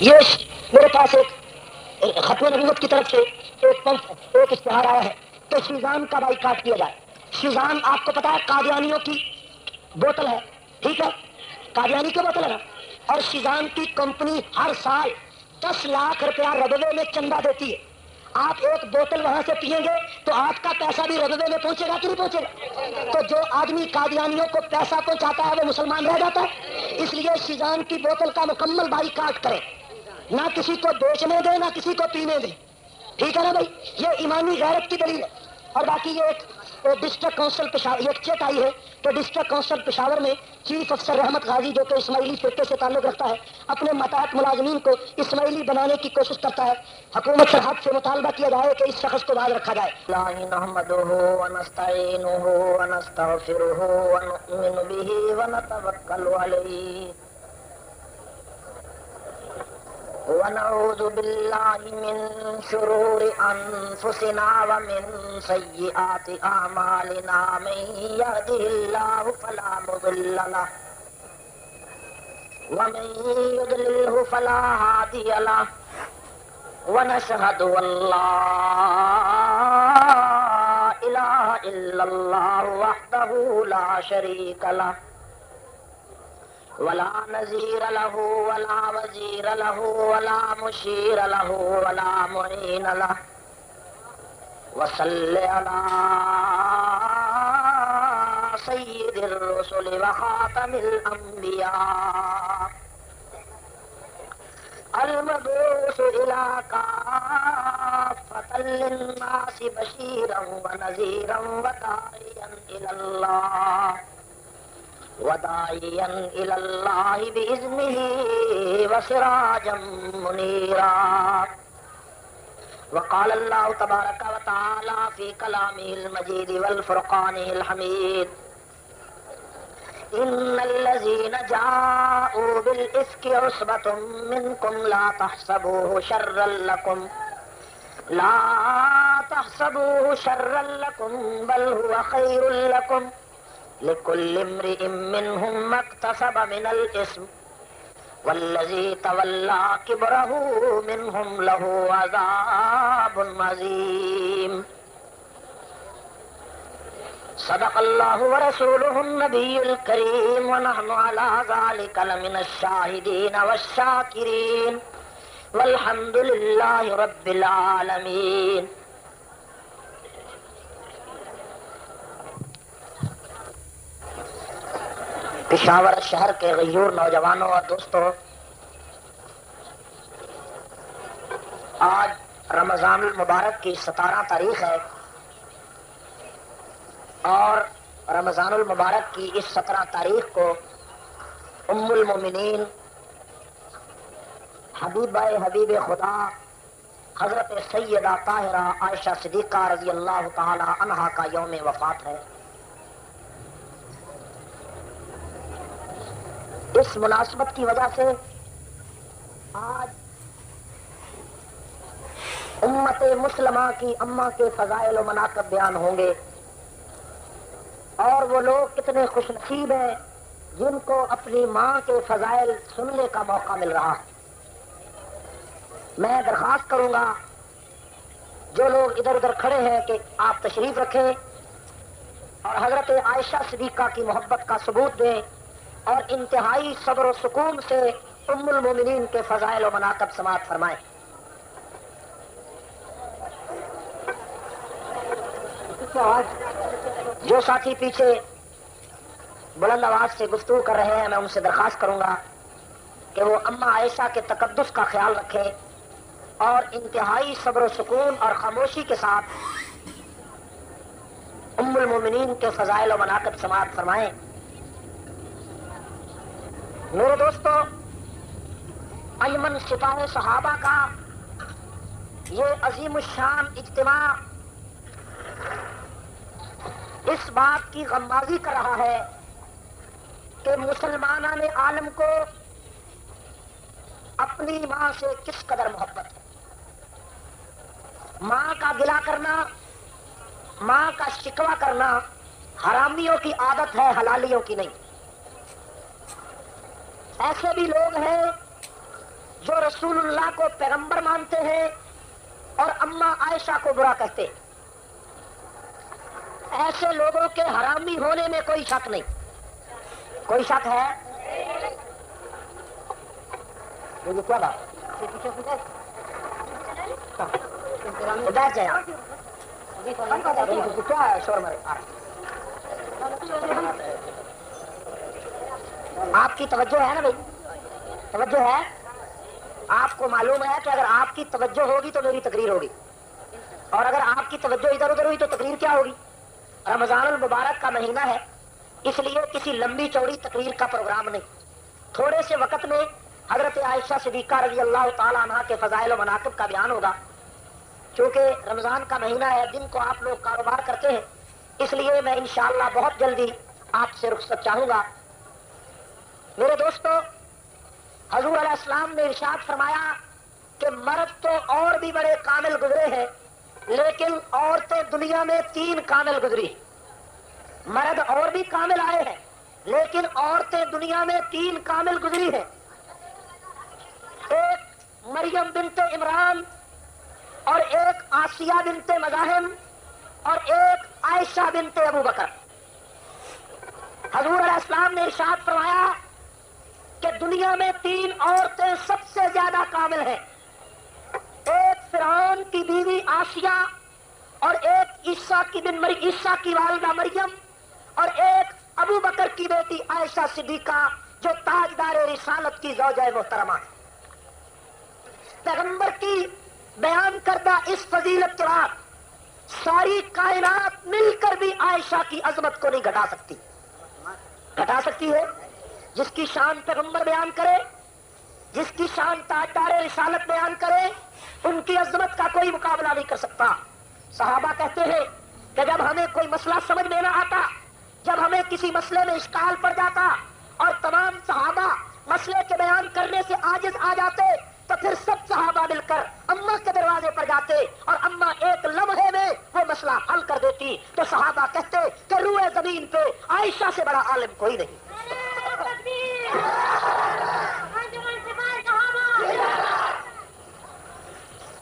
یہ میرے پاس ایک ختم نبوت کی طرف سے ایک اشتہار آیا ہے کہ شیزان کا بائیکاٹ کیا جائے. شیزان آپ کو پتا ہے قادیانیوں کی بوتل ہے, ٹھیک ہے, قادیانی کی بوتل ہے نا, اور شیزان کی کمپنی ہر سال 10 لاکھ روپیہ ربوے میں چندہ دیتی ہے. آپ ایک بوتل وہاں سے پیئیں گے تو آپ کا پیسہ بھی ربوے میں پہنچے گا کہ نہیں پہنچے گا؟ تو جو آدمی قادیانیوں کو پیسہ پہنچاتا ہے وہ مسلمان رہ جاتا ہے. اس لیے شیزان کی بوتل کا مکمل بائیکاٹ کرے, نہ کسی کو بیچنے دے نہ کسی کو پینے دے, ٹھیک ہے نا بھائی. یہ ایمانی غیرت کی دلیل ہے. اور باقی یہ ایک ڈسٹرکٹ کونسل پشاور, یہ چیک آئی ہے کہ ڈسٹرکٹ کونسل پشاور میں چیف افسر رحمت غازی جو کہ اسماعیلی فرقے سے تعلق رکھتا ہے اپنے ماتحت ملازمین کو اسماعیلی بنانے کی کوشش کرتا ہے. حکومت سے حد سے مطالبہ کیا جائے کہ اس شخص کو باز رکھا جائے. نحمدہ ونستعینہ ونستغفرہ ونؤمن بہ ونتوکل علیہ ونعوذ باللہ من شرور انفسنا ومن سیئات اعمالنا من یهده اللہ فلا مضل له ومن یضللہ فلا ہادی له ونشهد ان لا الہ الا اللہ وحدہ لا شریک له ولا نذیر له ولا وزیر له ولا مشیر له ولا معین له وصل علی سید الرسل وخاتم الانبیاء المبعوث الى کافۃ للناس بشیرا ونذیرا وداعیا الی اللہ بإذنہ وسراجا منیرا. وقال اللہ تبارک وتعالی فی کلامہ المجید والفرقانہ الحمید ان الذین جاءوا بالافک عصبۃ منکم لا تحسبوه شرا لکم بل هو خیر لکم لكل امرئ منهم ما اكتسب من الإثم والذي تولى كبره منهم له عذاب عظيم. صدق الله ورسوله النبي الكريم ونحن على ذلك لمن الشاهدين والشاكرين والحمد لله رب العالمين. پشاور شہر کے غیور نوجوانوں اور دوستوں، آج رمضان المبارک کی 17 تاریخ ہے اور رمضان المبارک کی اس 17 تاریخ کو ام المومنین حبیب خدا حضرت سیدہ طاہرہ عائشہ صدیقہ رضی اللہ تعالی عنہا کا یوم وفات ہے. اس مناسبت کی وجہ سے آج امت مسلمہ کی اماں کے فضائل و مناقب بیان ہوں گے، اور وہ لوگ کتنے خوش نصیب ہیں جن کو اپنی ماں کے فضائل سننے کا موقع مل رہا ہے. میں درخواست کروں گا جو لوگ ادھر ادھر کھڑے ہیں کہ آپ تشریف رکھیں اور حضرت عائشہ صدیقہ کی محبت کا ثبوت دیں اور انتہائی صبر و سکون سے ام المومنین کے فضائل و مناقب سماعت فرمائیں. جو ساتھی پیچھے بلند آواز سے گفتگو کر رہے ہیں، میں ان سے درخواست کروں گا کہ وہ اماں عائشہ کے تقدس کا خیال رکھیں اور انتہائی صبر و سکون اور خاموشی کے ساتھ ام المومنین کے فضائل و مناقب سماعت فرمائیں. میرے دوستو، انجمن سپاہ صحابہ کا یہ عظیم الشان اجتماع اس بات کی غمازی کر رہا ہے کہ مسلمانان عالم کو اپنی ماں سے کس قدر محبت ہے. ماں کا گلہ کرنا، ماں کا شکوہ کرنا حرامیوں کی عادت ہے، حلالیوں کی نہیں. ایسے بھی لوگ ہیں جو رسول اللہ کو پیغمبر مانتے ہیں اور اماں عائشہ کو برا کہتے ہیں، ایسے لوگوں کے حرامی ہونے میں کوئی شک نہیں. کوئی شک ہے؟ یہ کیا بات بیٹھ جائے آپ. کیا ہے شور مرے؟ آپ کی توجہ ہے نا بھائی؟ توجہ ہے؟ آپ کو معلوم ہے کہ اگر آپ کی توجہ ہوگی تو میری تقریر ہوگی، اور اگر آپ کی توجہ ادھر ادھر ہوئی تو تقریر کیا ہوگی؟ رمضان المبارک کا مہینہ ہے، اس لیے کسی لمبی چوڑی تقریر کا پروگرام نہیں. تھوڑے سے وقت میں حضرت عائشہ صدیقہ رضی اللہ تعالی عنہا کے فضائل و مناقب کا بیان ہوگا. چونکہ رمضان کا مہینہ ہے، دن کو آپ لوگ کاروبار کرتے ہیں، اس لیے میں انشاءاللہ بہت جلدی آپ سے رخصت چاہوں گا. میرے دوستو، حضور علیہ السلام نے ارشاد فرمایا کہ مرد تو اور بھی بڑے کامل گزرے ہیں، لیکن عورتیں دنیا میں 3 کامل گزری. مرد اور بھی کامل آئے ہیں، لیکن عورتیں دنیا میں 3 کامل گزری ہیں. ایک مریم بنت عمران، اور ایک آسیہ بنت مزاحم، اور ایک عائشہ بنت ابو بکر. حضور علیہ السلام نے ارشاد فرمایا کہ دنیا میں 3 عورتیں سب سے زیادہ کامل ہیں. ایک فرعون کی بیوی آسیہ، اور ایک عیسیٰ کی والدہ مریم، اور ایک ابو بکر کی بیٹی عائشہ صدیقہ جو تاجدار رسالت کی زوجہ محترمہ ہے. پیغمبر کی بیان کردہ اس فضیلت کے بعد ساری کائنات مل کر بھی عائشہ کی عظمت کو نہیں گھٹا سکتی. گھٹا سکتی ہے؟ جس کی شان پیغمبر بیان کرے، جس کی شان تاجدار رسالت بیان کرے، ان کی عظمت کا کوئی مقابلہ نہیں کر سکتا. صحابہ کہتے ہیں کہ جب ہمیں کوئی مسئلہ سمجھ میں نہ آتا، جب ہمیں کسی مسئلے میں اشکال پڑ جاتا اور تمام صحابہ مسئلے کے بیان کرنے سے عاجز آ جاتے، تو پھر سب صحابہ مل کر اماں کے دروازے پر جاتے اور اماں ایک لمحے میں وہ مسئلہ حل کر دیتی. تو صحابہ کہتے کہ روئے زمین پہ عائشہ سے بڑا عالم کوئی نہیں.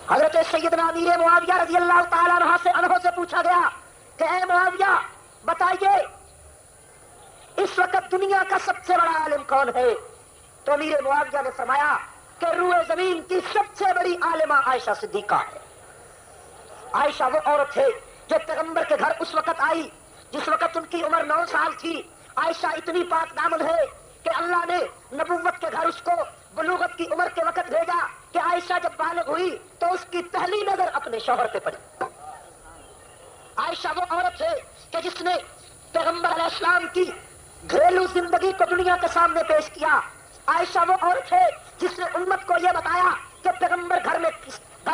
حضرت سیدنا امیر معاویہ رضی اللہ تعالیٰ عنہ سے پوچھا گیا کہ اے معاویہ بتائیے اس وقت دنیا کا سب سے بڑا عالم کون ہے؟ تو امیر معاویہ نے فرمایا کہ روئے زمین کی سب سے بڑی عالمہ عائشہ صدیقہ ہے. عائشہ وہ عورت ہے جو پیغمبر کے گھر اس وقت آئی جس وقت ان کی عمر 9 سال تھی. عائشہ اتنی پاک دامن ہے کہ اللہ نے نبوت کے گھر اس کو بلوغت کی عمر کے وقت بھیجا کہ عائشہ جب بالغ ہوئی تو اس کی پہلی نظر اپنے شوہر پہ پڑی. عائشہ وہ عورت ہے کہ جس نے پیغمبر علیہ السلام کی گھریلو زندگی کو دنیا کے سامنے پیش کیا. عائشہ وہ عورت ہے جس نے امت کو یہ بتایا کہ پیغمبر گھر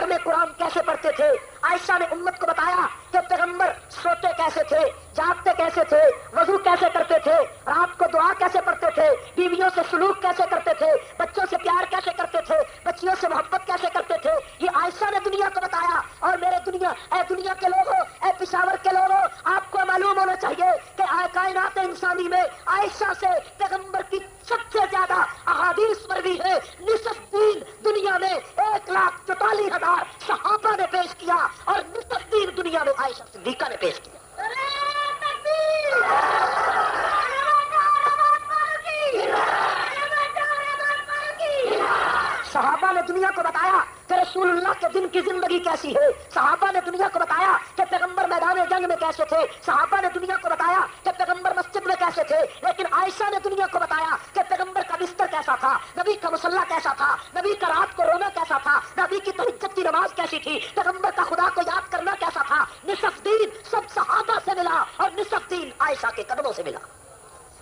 میں قرآن کیسے پڑھتے تھے. عائشہ نے امت کو بتایا کہ پیغمبر سوتے کیسے تھے، جاگتے کیسے تھے، وضو کیسے کرتے تھے، رات کو دعا کیسے پڑھتے تھے، بیویوں سے سلوک کیسے کرتے تھے، بچوں سے پیار کیسے کرتے تھے، بچیوں سے محبت کیسے کرتے تھے. یہ عائشہ نے دنیا کو بتایا. اور اے دنیا کے لوگوں، اے پشاور کے لوگوں، آپ کو معلوم ہونا چاہیے کہ کائنات انسانی میں عائشہ سے پیغمبر کی سب سے زیادہ احادیث مروی ہے. نصف دین دنیا میں 1,44,000 صحابہ نے پیش کیا اور نصف دین دنیا میں عائشہ صدیقہ نے پیش کیا. صحابہ نے دنیا کو بتایا کہ رسول اللہ کے دن کی زندگی کیسی ہے. صحابہ نے دنیا کو بتایا کہ پیغمبر میدان جنگ میں کیسے تھے. صحابہ نے دنیا کو بتایا کہ پیغمبر مسجد میں کیسے تھے. لیکن عائشہ نے دنیا کو بتایا کہ پیغمبر کا بستر کیسا تھا، نبی کا مصلی کیسا تھا، نبی کا رات کو رونا کیسا تھا، نبی کی تہجد کی نماز کیسی تھی، پیغمبر کا خدا کو یاد کرنا کیسا تھا. نصف دین سب صحابہ سے ملا اور نصف دین عائشہ کے قدموں سے ملا.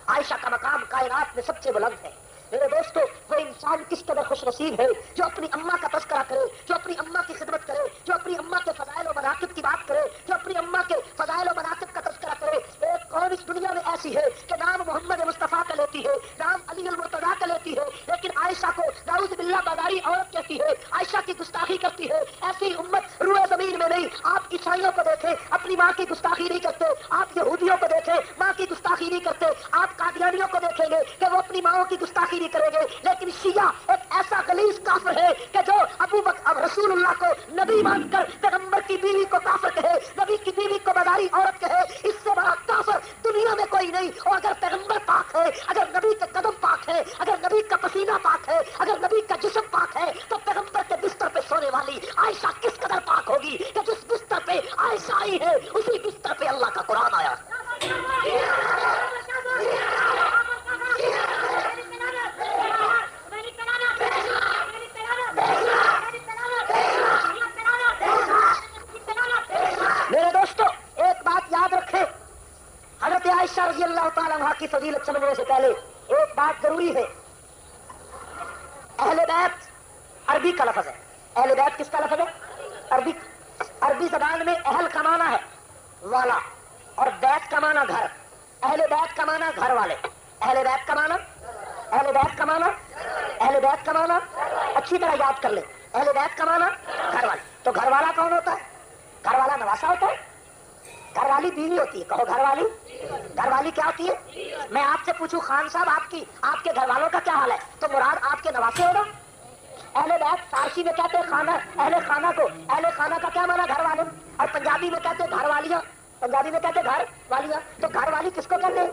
عائشہ کا مقام کائنات میں سب سے بلند ہے. میرے دوستو، وہ انسان کس قدر خوش نصیب ہے جو اپنی اماں کا تذکرہ کرے، جو اپنی اماں کی خدمت کرے، جو اپنی اماں کے فضائل و مناقب کی بات کرے، جو اپنی اماں کے فضائل و مناقب کا تذکرہ کرے. ایک قوم اس دنیا میں ایسی ہے کہ نام محمد مصطفیٰ کا لیتی ہے، نام علی المرتضیٰ کا لیتی ہے، لیکن عائشہ کو نعوذ باللہ بازاری عورت کہتی ہے، عائشہ کی گستاخی کرتی ہے. ایسی امت روئے زمین میں نہیں. آپ عیسائیوں کو دیکھیں اپنی ماں کی گستاخی نہیں کرتے، آپ یہودیوں کو دیکھیں ماں کی گستاخی نہیں کرتے، آپ قادیانیوں کو دیکھیں گے کہ وہ اپنی ماؤں کی گستاخی نہیں کریں گے. لیکن شیعہ ایک ایسا غلیظ کافر ہے کہ جو ابو بکر رسول اللہ کو نبی مان کر پیغمبر کی بیوی کو کافر کہے، نبی کی بیوی کو بازاری عورت کہے، اس سے بڑا کافر دنیا میں کوئی نہیں. اور اگر پیغمبر پاک ہے، اگر نبی کا قدم پاک ہے، اگر نبی کا پسینہ پاک ہے، اگر نبی کا جسم پاک ہے، تو پیغمبر کے بستر پہ سونے والی عائشہ کس قدر پاک ہوگی کہ جس بستر پہ عائشہ آئی ہے اسی بستر پہ اللہ کا قرآن آیا. میرے دوستو ایک بات یاد رکھیں، حضرت عائشہ رضی اللہ تعالیٰ عنہا کی فضیلت سمجھنے سے پہلے ایک بات ضروری ہے. اہل بیت عربی کا لفظ ہے. اہل بیت کس کا لفظ ہے؟ عربی زبان میں اہل کا معنی ہے والا اور بیت کا معنی گھر. اہل بیت کا معنی گھر والے. اہل بیت کا معنی اچھی طرح یاد کر لیں. اہل بیت کا معنی گھر والے. تو گھر والا کون ہوتا ہے؟ گھر والا نواسا ہوتا ہے. گھر والی بیوی ہوتی ہے. کہو گھر والی کیا ہوتی ہے؟ میں آپ سے پوچھوں خان صاحب آپ کے گھر والوں کا کیا حال ہے تو مراد آپ کے نواسے ہوگا. اہل بیت فارسی میں کہتے ہیں خانہ، اہل خانہ کو. اہل خانہ کا کیا مانا؟ گھر والے. اور پنجابی میں کہتے ہیں گھر والیاں. تو گھر والی کس کو کہتے ہیں؟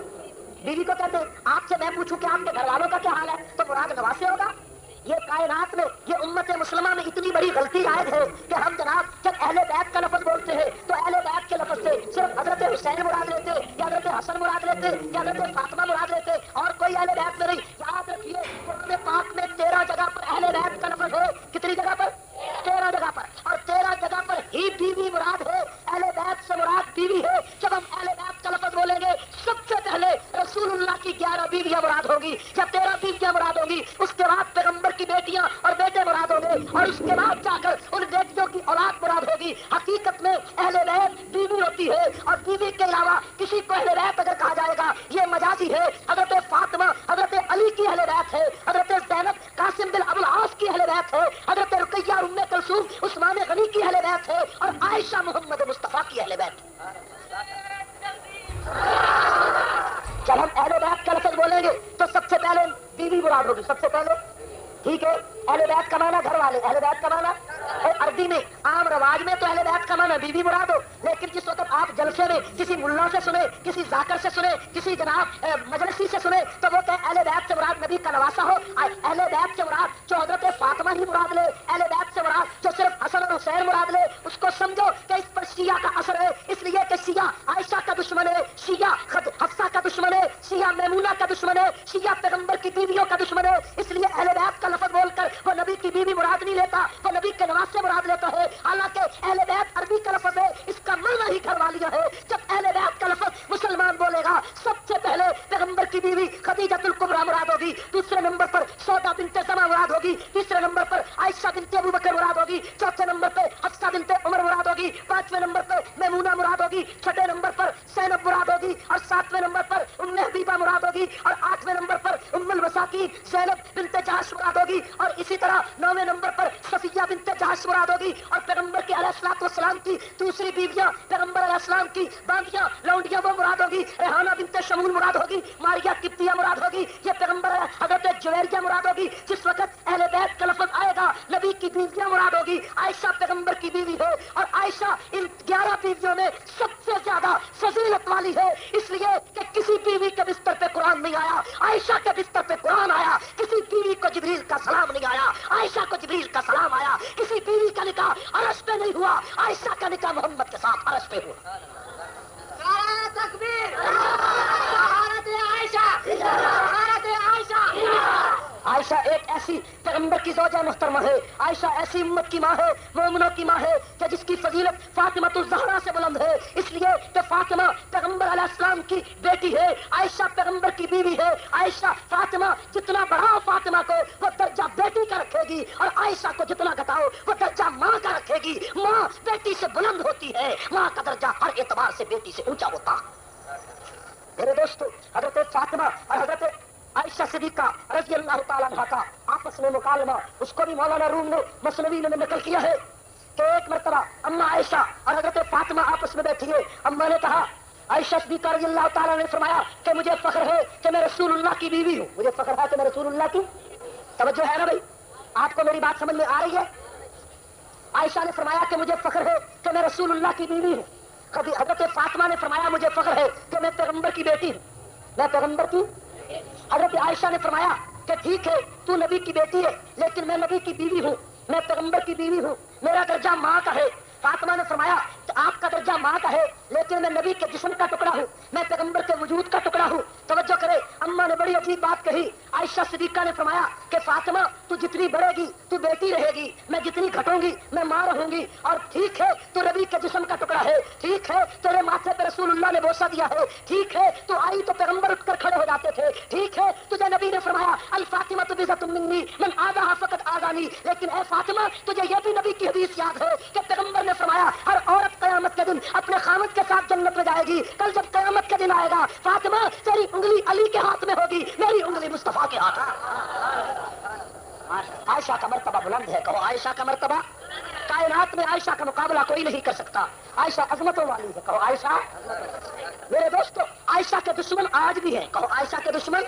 بیوی کو کہتے ہیں. آپ سے میں پوچھوں کہ آپ کے گھر والوں کا کیا حال ہے تو مراد نواسے ہوگا. یہ کائنات میں، یہ امت مسلمہ میں اتنی بڑی غلطی عائد ہے کہ ہم جناب جب اہل بیت کا لفظ بولتے ہیں تو اہل بیت کے لفظ سے صرف حضرت حسین مراد لیتے یا حضرت حسن مراد لیتے یا حضرت فاطمہ مراد لیتے اور کوئی اہل بیت میں نہیں. یاد رکھیے قرآن پاک میں 13 جگہ پر اہل بیت کا لفظ ہے. کتنی جگہ پر؟ 13 جگہ پر. اور 13 جگہ پر ہی بیوی مراد ہے. اہل بیت سے مراد بیوی ہے. جب ہم اہل بیت کا لفظ بولیں گے سب سے پہلے رسول اللہ کی 11 بیویاں مراد ہوگی یا 13 بیویاں مراد ہوگی. اس کے بعد پیغمبر کی بیٹیاں اور بیٹے مراد ہوں گے اور اس کے بعد جا کر ان بیٹیوں کی اولاد مراد ہوگی. حقیقت میں اہل بیت بیوی ہوتی ہے اور بیوی کے علاوہ کسی کو اہل بیت اگر کہا جائے گا یہ مجازی ہے. حضرت فاطمہ حضرت علی کی اہل بیت ہے. حضرت زینب قاسم بن ابو العاص کی اہل بیت ہے. حضرت رقیہ ام کلثوم عثمان غنی کی اہل بیت ہے اور عائشہ محمد مصطفیٰ کی اہل بیت. جب ہم اہل بیت کا لفظ بولیں گے تو سب سے پہلے بیوی مراد ہوگی. سب سے پہلے ٹھیک ہے. اہل بیت کا معنی گھر والے. اہل بیت کا معنی عربی میں عام رواج میں تو اہل بیت کا معنی بیوی مراد ہو. لیکن جس وقت آپ جلسے میں کسی ملا سے سنے، کسی ذاکر سے سنے، کسی جناب مجلسی سے سنے تو وہ کہ اہل بیت سے مراد نبی کا نواسا ہو. اہل بیت سے مراد جو حضرت فاطمہ ہی مراد لے، اہل بیت سے مراد جو صرف حسن اور حسین مراد لے، اس کو سمجھو کہ اس پر شیعہ کا اثر ہے. اس لیے کہ شیعہ عائشہ کا دشمن ہے، شیعہ حفصہ کا دشمن ہے، شیعہ میمونہ کا دشمن ہے، شیعہ پیغمبر کی بیویوں کا دشمن ہے. اس لیے اہل بیت کا لفظ بول کر وہ نبی کی بیوی مراد نہیں لیتا، وہ نبی کے نواسے مراد لیتا ہے. حالانکہ اہل بیت عربی کا لفظ ہے، اس کا معنی ہی گھر والیاں ہے. جب اہل بیت کا لفظ مسلمان بولے گا سب سے پہلے پیغمبر کی بیوی خدیجۃ الکبریٰ مراد ہوگی. دوسرے نمبر پر سودا بنت زمع مراد ہوگی. تیسرے نمبر پر عائشہ بنت ابو بکر مراد ہوگی. چوتھے نمبر پہ حفصہ بنت عمر مراد ہوگی. پانچویں نمبر پہ میمونہ مراد ہوگی. چھٹے نمبر پر زینب مراد ہوگی اور ساتویں نمبر پر ام حبیبہ مراد ہوگی اور آٹھویں نمبر پر ام المساکین زینب بنت جہش مراد ہوگی اور اسی طرح 9ویں نمبر پر صفیہ بنت جہش مراد ہوگی. اور پیغمبر کے علیہ الصلوۃ والسلام کی دوسری بیویاں پیغمبر علیہ السلام کی باندیاں لونڈیاں وہ مراد ہوگی. ریحانہ بنت شمول مراد ہوگی. ماریہ قبطیہ مراد ہوگی. یہ پیغمبر حضرت جویریہ مراد ہوگی. جس وقت اہل بیت کا لفظ آئے گا نبی کی بیویاں مراد ہوگی. عائشہ پیغمبر کی بیوی ہے اور عائشہ ان 11 بیویوں میں سب سے زیادہ فضیلت والی ہے. اس لیے کہ کسی بیوی کے بستر پہ قرآن نہیں آیا، عائشہ کے بستر پہ قرآن آیا. کسی بیوی کو جبریل کا سلام نہیں آیا، عائشہ کو جبریل کا سلام آیا. کسی بیوی کا نکاح عرش پہ نہیں ہوا، عائشہ کا نکاح محمد کے ساتھ عرش پہ ہوا. تکبیر! عائشہ ایک ایسی پیغمبر کی زوجہ محترمہ ہے. عائشہ ایسی امت کی ماں ہے، مومنوں کی ماں ہے کہ جس کی فضیلت فاطمہ الزہرا سے بلند ہے. اس لیے کہ فاطمہ پیغمبر علیہ السلام کی بیٹی ہے، عائشہ پیغمبر کی بیوی ہے. عائشہ فاطمہ جتنا بڑھاؤ فاطمہ کو وہ درجہ بیٹی کا رکھے گی اور عائشہ کو جتنا گھٹاؤ وہ درجہ ماں کا رکھے گی. ماں بیٹی سے بلند ہوتی ہے، ماں کا درجہ ہر اعتبار سے بیٹی سے اونچا ہوتا. میرے دوستو حضرت فاطمہ اور حضرت عائشہ صدیقہ رضی اللہ تعالیٰ عنہا کا آپس میں مکالمہ، اس کو بھی مولانا روم نے مثنوی میں نقل کیا ہے کہ ایک مرتبہ اما عائشہ اور حضرت فاطمہ آپس میں بیٹھی ہے. اما نے کہا، عائشہ صدیقہ رضی اللہ تعالیٰ نے فرمایا کہ مجھے فخر ہے کہ میں رسول اللہ کی بیوی ہوں. مجھے فخر ہے کہ میں رسول اللہ کی، توجہ ہے نا بھائی، آپ کو میری بات سمجھ میں آ رہی ہے؟ عائشہ نے فرمایا کہ مجھے فخر ہے کہ میں رسول اللہ کی بیوی ہوں. کبھی حضرت فاطمہ نے فرمایا مجھے فخر ہے کہ میں پیغمبر کی بیٹی ہوں، میں پیغمبر کی. حضرت عائشہ نے فرمایا کہ ٹھیک ہے تو نبی کی بیٹی ہے لیکن میں نبی کی بیوی ہوں، میں پیغمبر کی بیوی ہوں، میرا درجہ ماں کا ہے. فاطمہ نے فرمایا کہ آپ کا درجہ ماں کا ہے لیکن میں نبی کے جسم کا ٹکڑا ہوں، میں پیغمبر کے وجود کا ٹکڑا ہوں. توجہ کرے، اما نے بڑی عجیب بات کہی. عائشہ صدیقہ نے فرمایا کہ فاطمہ تو جتنی بڑھے گی تو بیٹی رہے گی، میں جتنی گھٹوں گی میں ماں رہوں گی. اور ٹھیک ہے تو نبی کے جسم کا ٹکڑا ہے، ٹھیک ہے تیرے ماتھے پہ رسول اللہ نے بوسہ دیا ہے، ٹھیک ہے تو آئی تو پیغمبر اٹھ کر کھڑے ہو جاتے تھے، ٹھیک ہے تجھے نبی نے فرمایا الفاطمہ بضعۃ منی من آذاها فقط آذانی. لیکن اے فاطمہ تجھے یہ بھی نبی کی حدیث یاد ہے کہ پیغمبر نے فرمایا ہر عورت قیامت کے دن اپنے خامد کے ساتھ جنت میں جائے گی. کل جب قیامت کے دن آئے گا فاطمہ تیری انگلی علی کے ہاتھ میں ہوگی، میری انگلی مصطفیٰ کے ہاتھ میں. عائشہ کا مرتبہ بلند ہے، کہو عائشہ کا مرتبہ. کائنات میں عائشہ کا مقابلہ کوئی نہیں کر سکتا. عائشہ عظمتوں والی ہے، کہو عائشہ. میرے دوستو عائشہ کے دشمن آج بھی ہیں، کہو عائشہ کے دشمن.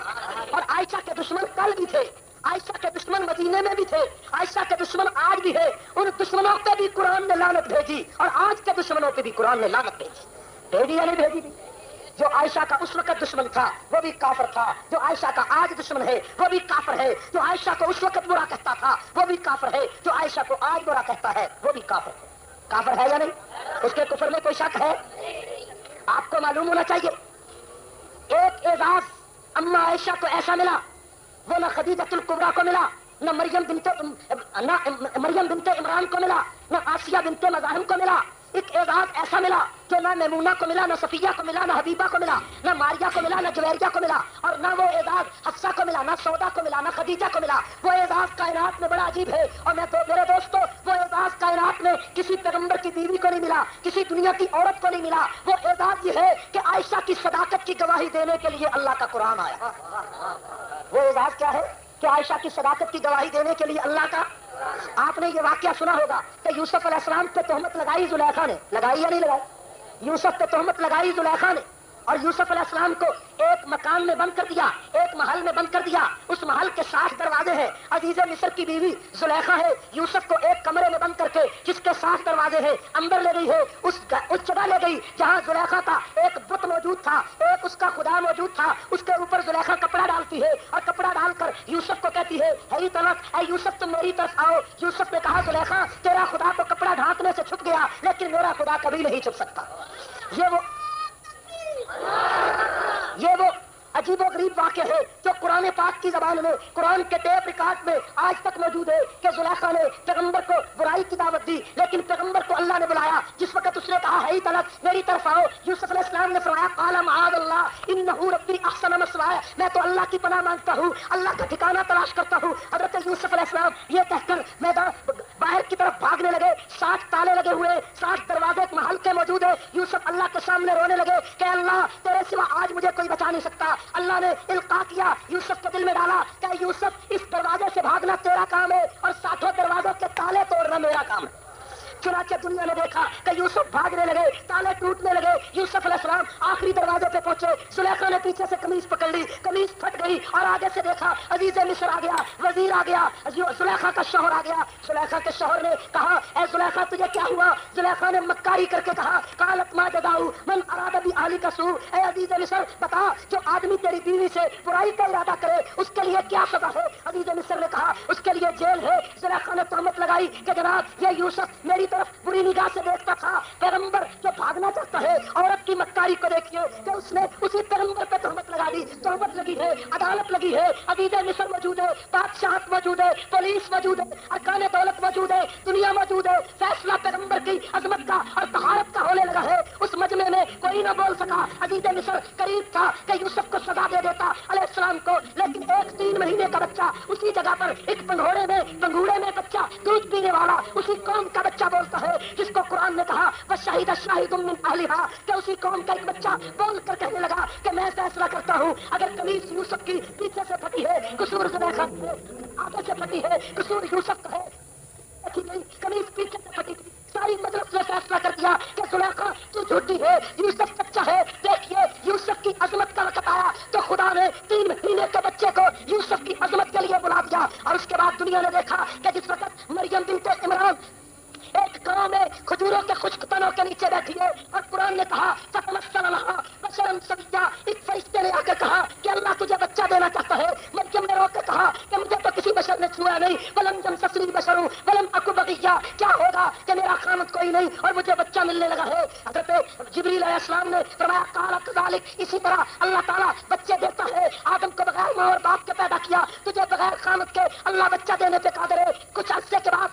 اور عائشہ کے دشمن کل بھی تھے، عائشہ کے دشمن مدینے میں بھی تھے، عائشہ کے دشمن آج بھی ہے. ان دشمنوں پہ بھی قرآن نے لعنت بھیجی اور آج کے دشمنوں پہ بھی قرآن نے لعنت بھیجی یا نہیں بھیجی؟ جو عائشہ کا اس وقت دشمن تھا وہ بھی کافر تھا، جو عائشہ کا آج دشمن ہے وہ بھی کافر ہے، جو عائشہ کو اس وقت برا کہتا تھا وہ بھی کافر ہے، جو عائشہ کو آج برا کہتا ہے وہ بھی کافر ہے. کافر ہے یا نہیں؟ اس کے کفر میں کوئی شک ہے؟ آپ کو معلوم ہونا چاہیے ایک اعزاز اما عائشہ کو ایسا ملا وہ نہ خدیجہ الکبریٰ کو ملا، نہ مریم بنت عمران کو ملا، نہ آسیہ بنت مزاحم کو ملا. ایک اعزاز ایسا ملا جو نہ میمونہ کو ملا، نہ صفیہ کو ملا، نہ حبیبہ کو ملا، نہ ماریہ کو ملا، نہ جویریہ کو ملا، اور نہ وہ اعزاز حفصہ کو ملا، نہ سودا کو ملا، نہ خدیجہ کو ملا. وہ اعزاز کائنات میں بڑا عجیب ہے. اور میرے دوستو وہ اعزاز کائنات میں کسی پیغمبر کی بیوی کو نہیں ملا، کسی دنیا کی عورت کو نہیں ملا. وہ اعزاز یہ ہے کہ عائشہ کی صداقت کی گواہی دینے کے لیے اللہ کا قرآن آیا. وہ اعزاز کیا ہے کہ عائشہ کی صداقت کی گواہی دینے کے لیے اللہ کا. آپ نے یہ واقعہ سنا ہوگا کہ یوسف علیہ السلام پہ تہمت لگائی زلیخا نے، لگائی یا نہیں لگائی؟ یوسف پہ تہمت لگائی زلیخا نے اور یوسف علیہ السلام کو ایک مکان میں بند کر دیا، ایک محل میں بند کر دیا. اس محل کے 60 دروازے ہیں. عزیز مصر کی بیوی زلیخا ہے، یوسف کو ایک کمرے میں بند کر کے جس کے 60 دروازے ہیں اندر لے گئی ہے. اس جگہ لے گئی جہاں زلیخا کا ایک بت موجود تھا، ایک اس کا خدا موجود تھا. اس کے اوپر زلیخا کپڑا ڈالتی ہے اور کپڑا ڈال کر یوسف کو کہتی ہے ہے طلب اے یوسف تم میری طرف آؤ. یوسف نے کہا زلیخا تیرا خدا تو کپڑا ڈھانکنے سے چھپ گیا لیکن میرا خدا کبھی نہیں چھپ سکتا. یہ وہ عجیب و غریب واقعہ ہے جو قرآن پاک کی زبان میں، قرآن کے ٹیپ ریکارڈ میں آج تک موجود ہے کہ زلیخا نے پیغمبر کو برائی کی دعوت دی لیکن پیغمبر کو اللہ نے بلایا. جس وقت اس نے کہا ہے طلب میری طرف آؤ، یوسف علیہ السلام نے فرمایا قال معاذ اللہ انہ ربی احسن مثوایا، میں تو اللہ کی پناہ مانگتا ہوں، اللہ کا ٹھکانہ تلاش کرتا ہوں. حضرت یوسف علیہ السلام یہ کہہ کر میدان باہر کی طرف بھاگنے لگے. 60 تالے لگے ہوئے، 60 دروازے محل کے موجود ہے. یوسف اللہ کے سامنے رونے لگے کہ اللہ تیرے سوا آج مجھے کوئی بچا نہیں سکتا. اللہ نے القا کیا، یوسف کے دل میں ڈالا کہ یوسف اس دروازے سے بھاگنا تیرا کام ہے اور 60 دروازوں کے تالے توڑنا میرا کام ہے. چنانچہ دنیا نے دیکھا کہ یوسف بھاگنے لگے، تالے ٹوٹنے لگے. یوسف علیہ السلام آخری دروازے پہ پہنچے، زلیخا نے پیچھے سے قمیص پکڑ لی، قمیص پھٹ گئی اور آگے سے دیکھا عزیز مصر آ گیا، وزیر آ گیا، زلیخا کا شوہر آ گیا. زلیخا کے شوہر نے کہا اے زلیخا تجھے کیا ہوا؟ زلیخا نے مکاری کر کے کہا قالت ما جزاؤ من اراد باہلک سوء، اے عزیز مصر بتا جو آدمی تیری بیوی سے برائی کا ارادہ کرے اس کے لیے کیا سزا ہے؟ عزیز مصر نے کہا اس کے لیے جیل ہے. زلیخا نے تہمت لگائی کہ جناب یہ یوسف میری طرف بری نگاہ سے دیکھتا تھا. پیغمبر جو بھاگنا چاہتا ہے عورت کی مکاری کو دیکھیے کہ اس نے اسی پیغمبر پہ تہمت لگا دی. تہمت لگی ہے، عدالت لگی ہے، عزیز مصر موجود ہے، بادشاہت موجود ہے، پولیس موجود ہے، ارکان دولت موجود ہے، دنیا موجود ہے. فیصلہ پیغمبر کی عظمت کا اور طہارت کا ہونے لگا ہے. اس مجمع میں کوئی نہ بول سکا. عزیز مصر قریب تھا کہ یوسف کو سزا دے دیتا علیہ السلام کو، لیکن ایک 3 مہینے کا بچہ اسی جگہ پر ایک پنگھوڑے میں بچہ دودھ پینے والا اسی قوم کا بچہ بولتا ہے جس کو قرآن نے کہا وشہد شاہد من اہلھا، کہ اسی قوم کا ایک بچہ بول کر کہنے لگا کہ میں فیصلہ کرتا ہوں اگر قمیص یوسف کی پیچھے سے پھٹی ہے قصور زلیخا سے آگے سے پھٹی ہے قصور یوسف کا ہے، قمیص پیچھے سے پھٹی تھی، ساری مجلس نے فیصلہ کر دیا کہ زلیخا تو جھوٹی ہے یوسف سچا ہے۔ دیکھیے یوسف کی عظمت کا وقت آیا تو خدا نے 3 مہینے کے بچے کو یوسف کی عظمت کے لیے بلا دیا، اور اس کے بعد دنیا نے دیکھا کہ جس وقت مریم بنت عمران ایک گاؤں میں کھجوروں کے خشک تنوں کے نیچے بیٹھی ہے اور قرآن نے کہا فتمثل لها بشرا سویا، ایک فرشتے نے آ کے کہا کہ اللہ تجھے بچہ دینا چاہتا ہے، مریم نے رو کے کہا کہ مجھے تو کسی بشر نے چھوا نہیں، ولم یمسسنی بشر ولم اک بغیا، کیا ہوگا کہ میرا خامد کوئی نہیں اور مجھے بچہ ملنے لگا ہے۔ حضرت جبریل علیہ السلام نے فرمایا قال کذلک، اسی طرح اللہ تعالیٰ بچے دیتا ہے، آدم کو بغیر ماں اور باپ کے پیدا کیا، تجھے بغیر خامد کے اللہ بچہ دینے پہ قادر ہے۔ کچھ عرصے کے بعد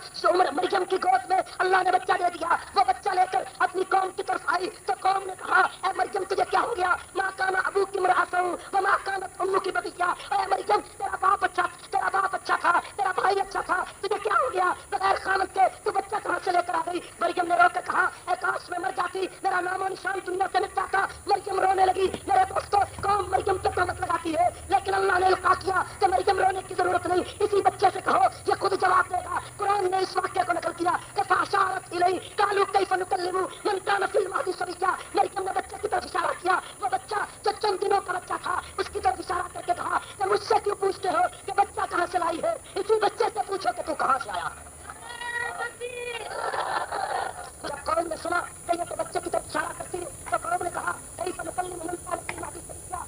مریم کی گود میں اللہ نے بچہ دے دیا، وہ بچہ لے کر اپنی قوم کی طرف آئی تو قوم نے کہا اے مریم تجھے کیا ہو گیا، ما کان ابوک امرأ وما کانت امک بغیا، اے مریم تیرا باپ اچھا تھا، تیرا بھائی اچھا تھا، تجھے کیا ہو گیا بغیر خامد کے تو بچہ کہاں سے لے کر آ گئی؟ مریم نے رو کے کہا اے کاش میں مر جاتی، میرا نام و نشان دنیا سے مٹ جاتا۔ مریم رونے لگی۔ میرے دوستو قوم مریم پہ تہمت لگاتی ہے لیکن اللہ نے القا کیا کہ مریم رونے کی ضرورت نہیں، اسی بچے سے کہو یہ خود جواب دے گا۔ قرآن نے اس واقعے کو نقل کیا کہ فاشارت الیہ قالوا کیف نکلم من کان فی المہد صبیا، مریم نے بچے کی طرف اشارہ کیا، وہ بچہ جو چند دنوں کا بچہ تھا اس کی طرف اشارہ کر کے کہا کہ مجھ سے کیوں پوچھتے ہو کہ بچہ کہاں سے لائی ہے، اسی بچے سے پوچھو کہ تو کہاں سے آیا۔ جب قوم نے سنا کہ یہ تو بچے کی طرف اشارہ کرتی ہے تو قوم نے کہا کیف نکلم من کان فی المہد صبیا،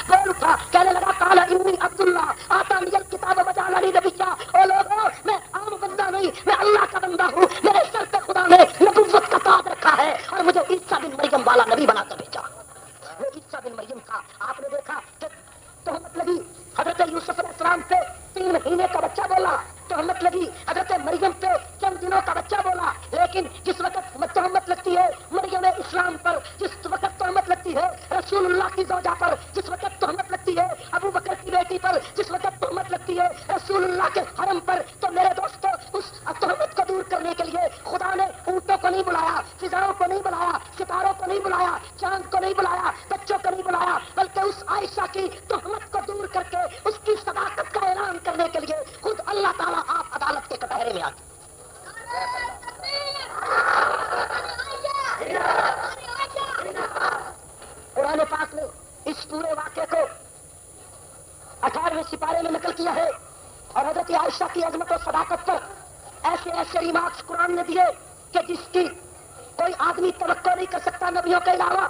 بول اٹھا کہنے لگا قال انی عبد اللہ آتانی الکتاب وجعلنی نبیا، او لوگوں میں عام بندہ نہیں، میں اللہ کا بندہ ہوں، میرے سر پہ خدا نے نبوت کا تاج رکھا ہے اور مجھے عیسیٰ بن مریم والا نبی بنا کر بھیجا۔ وہ عیسیٰ بن مریم تھا، آپ نے دیکھا کہ تہمت لگی حضرت یوسف علیہ السلام پہ 3 مہینے کا بچہ بولا، تہمت لگی حضرت مریم پہ چند دنوں کا بچہ بولا، لیکن جس وقت تہمت لگتی ہے مریم اسلام پر، جس وقت تہمت لگتی ہے رسول اللہ کی زوجہ پر، جس وقت تہمت لگتی ہے ابو بکر کی بیٹی پر، جس وقت تہمت لگتی ہے رسول اللہ کے حرم پر، تو میرے دوستو اس تہمت کو دور کرنے کے لیے خدا نے اونٹوں کو نہیں بلایا، فضاؤں کو نہیں بلایا، ستاروں کو نہیں بلایا، چاند کو نہیں بلایا، بچوں کو نہیں بلایا، بلکہ اس عائشہ کی تہمت کو دور کر کے اس کی صداقت کا اعلان کرنے کے لیے خود اللہ تعالیٰ آپ عدالت کے کٹہرے میں آتے۔ قرآن پاک نے اس پورے واقعے کو 18ویں سپارے میں نقل کیا ہے اور حضرت عائشہ کی عظمت و صداقت پر ایسے ایسے ریمارکس قرآن نے دیے کہ جس کی کوئی آدمی توقع نہیں کر سکتا نبیوں کے علاوہ۔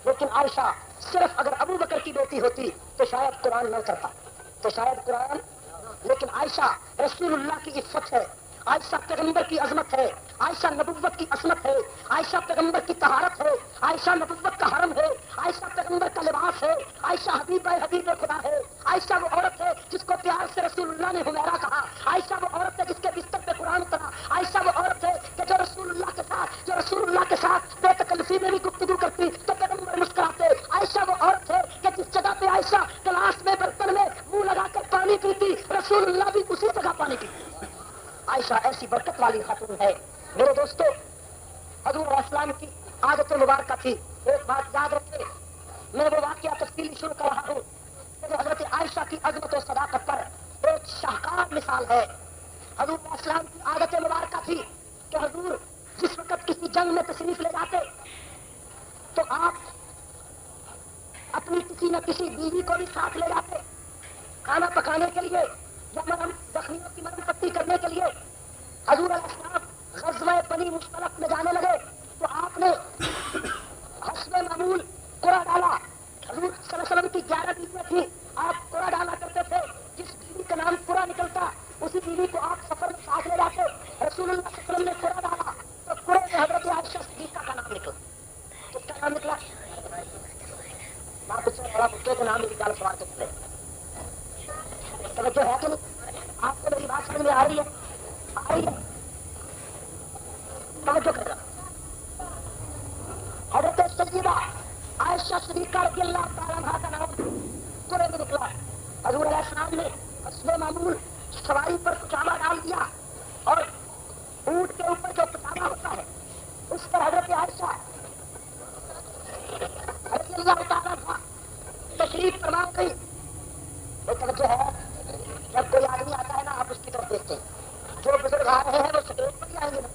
لیکن عائشہ صرف اگر ابو بکر کی بیٹی ہوتی تو شاید قرآن نہ کرتا، تو شاید قرآن، لیکن عائشہ رسول اللہ کی عفت ہے، عائشہ پیغمبر کی عظمت ہے، عائشہ نبوت کی عصمت ہے، عائشہ پیغمبر کی طہارت ہے، عائشہ نبوت کا حرم ہے، عائشہ پیغمبر کا لباس ہے، عائشہ حبیب خدا ہے، عائشہ وہ عورت ہے جس کو پیار سے رسول اللہ نے حمیرہ کہا، عائشہ وہ عورت ہے جس کے بستر پہ قرآن اترا، عائشہ وہ عورت ہے کہ جو رسول اللہ کے ساتھ بے تکلفی میں بھی گفتگو کرتی تو پیغمبر مسکراتے، عائشہ وہ عورت ہے کہ جس جگہ پہ عائشہ گلاس میں برتن میں منہ لگا کر پانی پیتی رسول اللہ بھی اسی جگہ پانی پیتی۔ عائشہ ایسی برکت والی خاتون ہے۔ میرے دوستو حضور علیہ السلام کی عادت مبارکہ تھی، ایک بات یاد رکھے، میں وہ واقعہ تفصیلی شروع کر رہا ہوں کہ جو حضرت عائشہ کی عظمت و صداقت پر ایک شاہکار مثال ہے۔ حضور علیہ السلام کی عادت مبارکہ تھی کہ حضور جس وقت کسی جنگ میں تشریف لے جاتے تو آپ اپنی کسی نہ کسی بیوی کو بھی ساتھ لے جاتے کھانا پکانے کے لیے یا زخمیوں کی مرہم پٹی کرنے کے لیے۔ حضور علیہ السلام غزوہ بنی مصطلق میں جانے لگے تو آپ نے حسب معمول قرآن ڈالا۔ حضور صلی اللہ علیہ وسلم کی 11 بیویاں تھیں، آپ قرآن ڈالا کرتے تھے، جس بیوی کا نام قرآن نکلتا اسی بیوی کو آپ سفر میں ساتھ لے جاتے۔ رسول اللہ صلی اللہ علیہ وسلم نے قرآن ڈالا تو قرآن میں حضرت عائشہ صدیقہ کا نام نکلا۔ کس کا نام نکلا؟ آپ اس سے بڑا بچے کا نام نکال سوال کے پہلے توجہ ہے کہ نہیں؟ آپ کو میری بات سمجھ میں آ رہی ہے؟ آ رہی ہے؟ توجہ کرے گا۔ حضرت سیدہ عائشہ صدیقہ رضی اللہ تعالیٰ عنہا کا نام حضور علیہ السلام نے حسب معمول سواری پر کچابہ ڈال دیا اور اونٹ کے اوپر جو کچابہ ہوتا ہے اس پر حضرت عائشہ رضی اللہ تعالیٰ تھا تشریف فرما گئی. ایک توجہ ہے جب کوئی آدمی آتا ہے نا آپ اس کی طرف دیکھتے ہیں. جو بزرگ آ رہے ہیں وہ سٹیج پر ہی آئیں گے نا,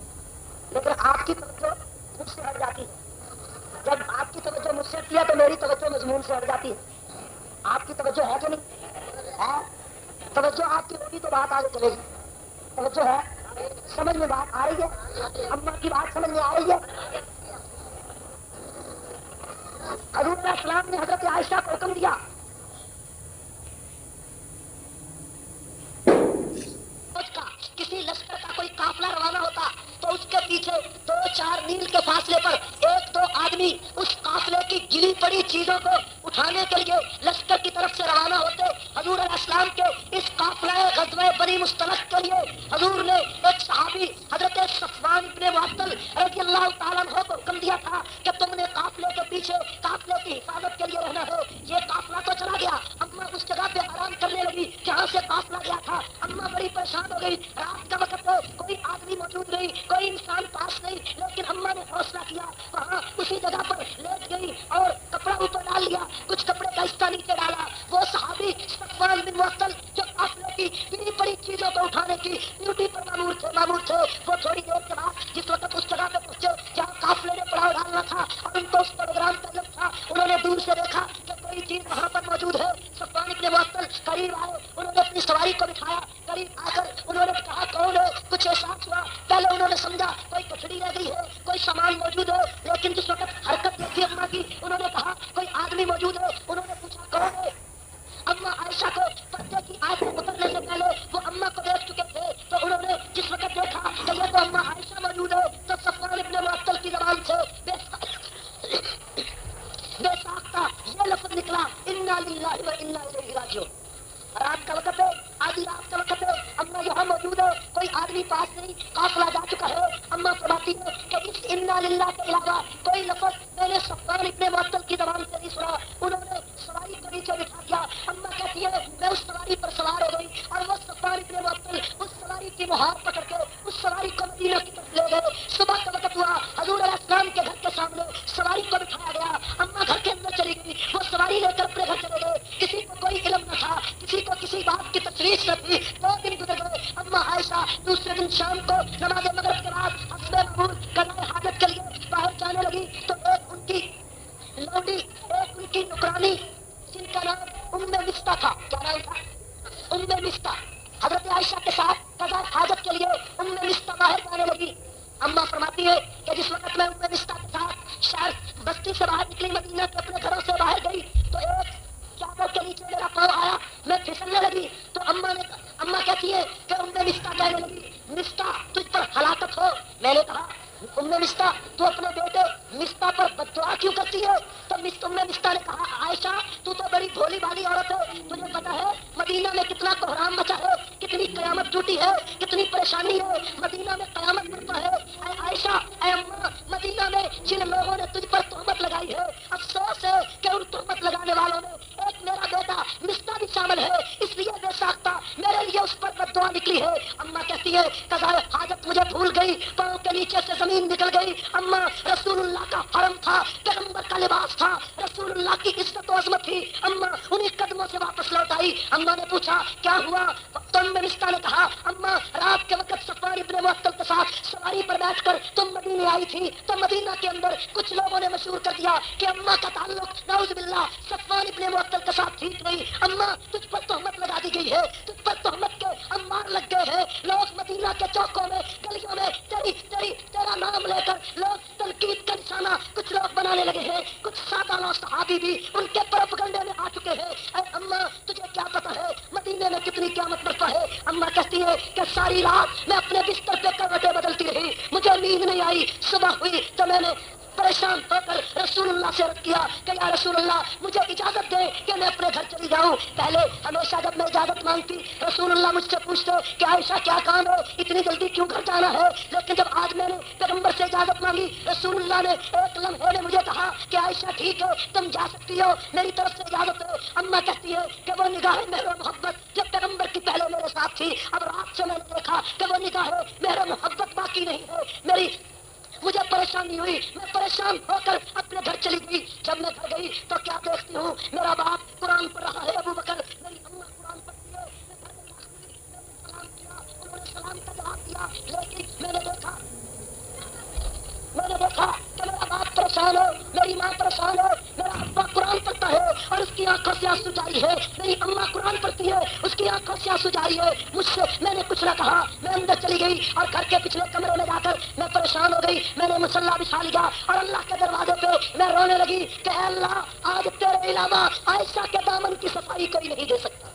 لیکن آپ کی توجہ مجھ سے ہٹ جاتی ہے. جب آپ کی توجہ مجھ سے ہٹتی ہے تو میری توجہ مضمون سے ہٹ جاتی ہے. آپ کی توجہ ہے کہ نہیں ہے؟ توجہ آپ کی ہوگی تو بات آگے چلے گی. توجہ ہے, سمجھ میں بات آ رہی ہے؟ اماں کی بات سمجھ میں آ رہی ہے؟ حضور علیہ السلام نے حضرت عائشہ کو حکم دیا کسی لشکر کا کوئی قافلہ روانہ ہوتا تو اس کے پیچھے 2-4 میل کے فاصلے پر 1-2 آدمی اس قافلے کی گلی پڑی چیزوں کو اٹھانے کے لیے لشکر کی طرف سے روانہ ہوتے. حضور علیہ السلام کے اس قافلہ غزوہ بنی مستلق کے لیے حضور نے ایک صحابی حضرت صفوان بن معطل رضی اللہ تعالیٰ عنہ کو حکم دیا تھا کہ تم نے قافلے کے پیچھے قافلے کی حفاظت کے لیے رہنا ہے. یہ قافلہ تو چلا گیا, اماں اس جگہ پہ آرام کرنے لگی جہاں سے قافلہ گیا تھا. اماں بڑی پریشان ہو گئی. رات کا وقت ہے, کوئی آدمی موجود نہیں, کوئی انسان پاس نہیں, لیکن اماں نے حوصلہ کیا, وہاں اسی جگہ پر لیٹ گئی اور کپڑا اوپر ڈال لیا, کچھ کپڑے کا حصہ نیچے ڈالا. وہ صحابی صفوان بن معطل جو قافلے کی بڑی بڑی چیزوں کو اٹھانے کی ڈیوٹی پر مامور تھے, وہ تھوڑی دیر کے بعد جس وقت اس جگہ پہ پہنچے جہاں قافلے نے پڑاؤ ڈالنا تھا اور ان کو اس پروگرام کا علم تھا, انہوں نے دور سے دیکھا کہ کوئی چیز وہاں پر موجود ہے. صفوان بن معطل قریب آئے, انہوں نے اپنی سواری کو بٹھایا, قریب آ کر انہوں نے کہا کون ہے, کچھ احساس ہوا. پہلے انہوں نے سمجھا کوئی کچھڑی رہ گئی ہے, کوئی سامان موجود ہے, لیکن جس وقت حرکت دیکھی اماں کی انہوں نے کہا کوئی آدمی موجود ہے. انہوں نے پوچھا کون ہے. اماں عائشہ کو پردے کی آیت اترنے سے پہلے وہ اماں کو دیکھ چکے تھے, تو انہوں نے جس وقت دیکھا کہ یہ تو اماں عائشہ موجود ہے تو صفوان بن معطل کی زبان سے بے ساختہ یہ لفظ نکلا انا للہ و انا الیہ راجعون. رات کا وقت ہے, آدھی رات کا وقت ہے, اماں یہاں موجود ہے, کوئی آدمی پاس نہیں, قافلہ جا چکا ہے. اماں فرماتی ہے کہ اس انا للہ کے علاوہ کوئی لفظ میں نے صفوان ابن معطل کی زبان سے نہیں سنا. انہوں نے سواری کو نیچے بٹھا دیا. اماں کہتی ہے میں اس سواری پر سوار ہو گئی اور وہ صفوان ابن معطل اس سواری کی مہار پکڑ کے اس سواری کو مدینہ کی طرف لے گئے. صبح کا وقت ہوا, حضور علیہ السلام کے گھر کے سامنے سواری کو بٹھایا گیا. اماں گھر کے اندر چلی گئی, وہ سواری لے کر اپنے گھر چلے گئے. کسی کو کوئی علم نہ تھا, کسی کو کسی بات کی تشریف نہ تھی. 2 دن گزر گئے. اماں عائشہ دوسرے دن شام کو نماز مغرب کے بعد حسب معمول قضاء حاجت کے لیے باہر جانے لگی تو ایک ان کی لوڈی, ایک ان کی نکرانی جن کا نام ام مستہ تھا. کیا نام تھا؟ ام مستہ. حضرت عائشہ کے ساتھ قضاء حاجت کے لیے ام مستہ باہر جانے لگی. اماں فرماتی ہے کہ جس وقت میں ام مستہ کے ساتھ شہر بستی سے باہر نکلی, مدینہ کے اپنے گھروں سے باہر گئی تو ایک چادر کے نیچے میرا پاؤں آیا, میں پھسلنے لگی. تو اماں کہتی ہے کہ ام مستہ کہنے لگی مستہ تجھ پر ہلاکت ہو. میں نے کہا ام مستہ تو اپنے بیٹے مستہ پر بددعا کیوں کرتی ہے؟ تو ام مستہ نے کہا عائشہ تو بڑی بھولی بھالی عورت ہے, تجھے پتا ہے مدینہ میں کتنا کوہرام مچا ہے, کتنی قیامت ٹوٹی ہے, کتنی پریشانی ہے, مدینہ میں قیامت برپا ہے. اے عائشہ, اے اماں, مدینہ میں جن لوگوں نے تجھ پر تہمت لگائی ہے افسوس ہے کہ ان تہمت لگانے والوں میں ایک میرا بیٹا مستہ بھی شامل ہے, اس لیے بے ساختہ میرے لیے اس پر بددعا نکلی ہے. اماں کہتی ہے قضاء حاجت مجھے بھول گئی, پاؤں کے نیچے سے زمین نکل گئی. اماں رسول اللہ کا حرم تھا, پیغمبر کا لباس تھا, رسول اللہ کی عزت و عظمت تھی. اماں انہیں قدموں سے واپس لوٹ آئی. اماں نے پوچھا کیا ہوا؟ تو ام مستہ نے کہا اماں رات کے وقت صفوان ابن معطل کے ساتھ سواری پر بیٹھ کر تم مدینے آئی تھی تو مدینہ کے اندر کچھ لوگوں نے مشہور کر دیا کہ اماں کا تعلق نعوذ باللہ صفوان ابن معطل کے ساتھ ٹھیک نہیں. اماں تجھ پر تہمت لگا دی گئی ہے, تجھ پر تہمت کے انبار لگ گئے ہیں. لوگ مدینہ کے چوکوں میں گلیوں میں تیرا نام لے کر لوگ تنقید کا نشانہ کچھ لوگ بنانے لگے ہیں. کچھ سادہ لوگ صحابی بھی ان کے پروپیگنڈے میں آ چکے ہیں. اے اماں تجھے کیا پتا ہے مدینے میں کتنی قیامت برپا ہے؟ اماں کہتی ہے کہ ساری رات میں اپنے بستر پہ کروٹیں بدلتی رہی, مجھے نیند نہیں آئی. صبح ہوئی تو میں نے پریشان ہو کر رسول اللہ سے عرض کیا کہ یا رسول اللہ مجھے اجازت دے کہ میں اپنے گھر چلی جاؤں. پہلے ہمیشہ جب میں اجازت مانگتی رسول اللہ مجھ سے پوچھتے کہ عائشہ کیا کام ہے, اتنی جلدی کیوں گھر جانا ہے, لیکن جب آج میں نے پیغمبر سے اجازت مانگی رسول اللہ نے ایک لمحے میں مجھے کہا کہ عائشہ ٹھیک ہے تم جا سکتی ہو, میری طرف سے اجازت ہے. اماں کہتی ہے کہ وہ نگاہ مہر و محبت جب پیغمبر کی پہلے میرے ساتھ تھی, اب رات سے میں نے دیکھا کہ وہ نگاہ مہر و محبت باقی نہیں ہے. مجھے پریشانی ہوئی, میں پریشان ہو کر اپنے گھر چلی گئی. جب میں گھر گئی تو کیا دیکھتی ہوں, میرا باپ قرآن پڑھ رہا ہے, ابو بکر, میری اماں قرآن پڑھتی ہے. سلام کیا, انہوں نے سلام کا جواب دیا, لیکن میں نے دیکھا کہ میرا باپ پریشان ہے, میری ماں پریشان ہے, میرا ابا قرآن پڑھتا ہے اور اس کی آنکھوں سے آنسو جاری ہے, میری اماں قرآن پڑھتی ہے اس کی آنکھوں سے آنسو جاری ہے. مجھ سے میں نے کچھ نہ کہا, میں اندر چلی گئی اور گھر کے پچھلے کمرے میں جا کر میں پریشان ہو گئی. میں نے مصلی بچھا لیا اور اللہ کے دروازے پہ میں رونے لگی کہ اے اللہ آج تیرے علاوہ عائشہ کے دامن کی صفائی کوئی نہیں دے سکتا.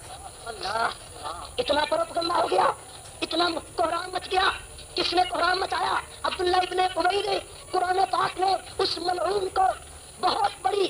اللہ, اتنا پروپگنڈا ہو گیا, اتنا کوہرام مچ گیا. کس نے کوہرام مچایا؟ عبداللہ ابن ابی نے. قرآن پاک نے اس ملعون کو بہت بڑے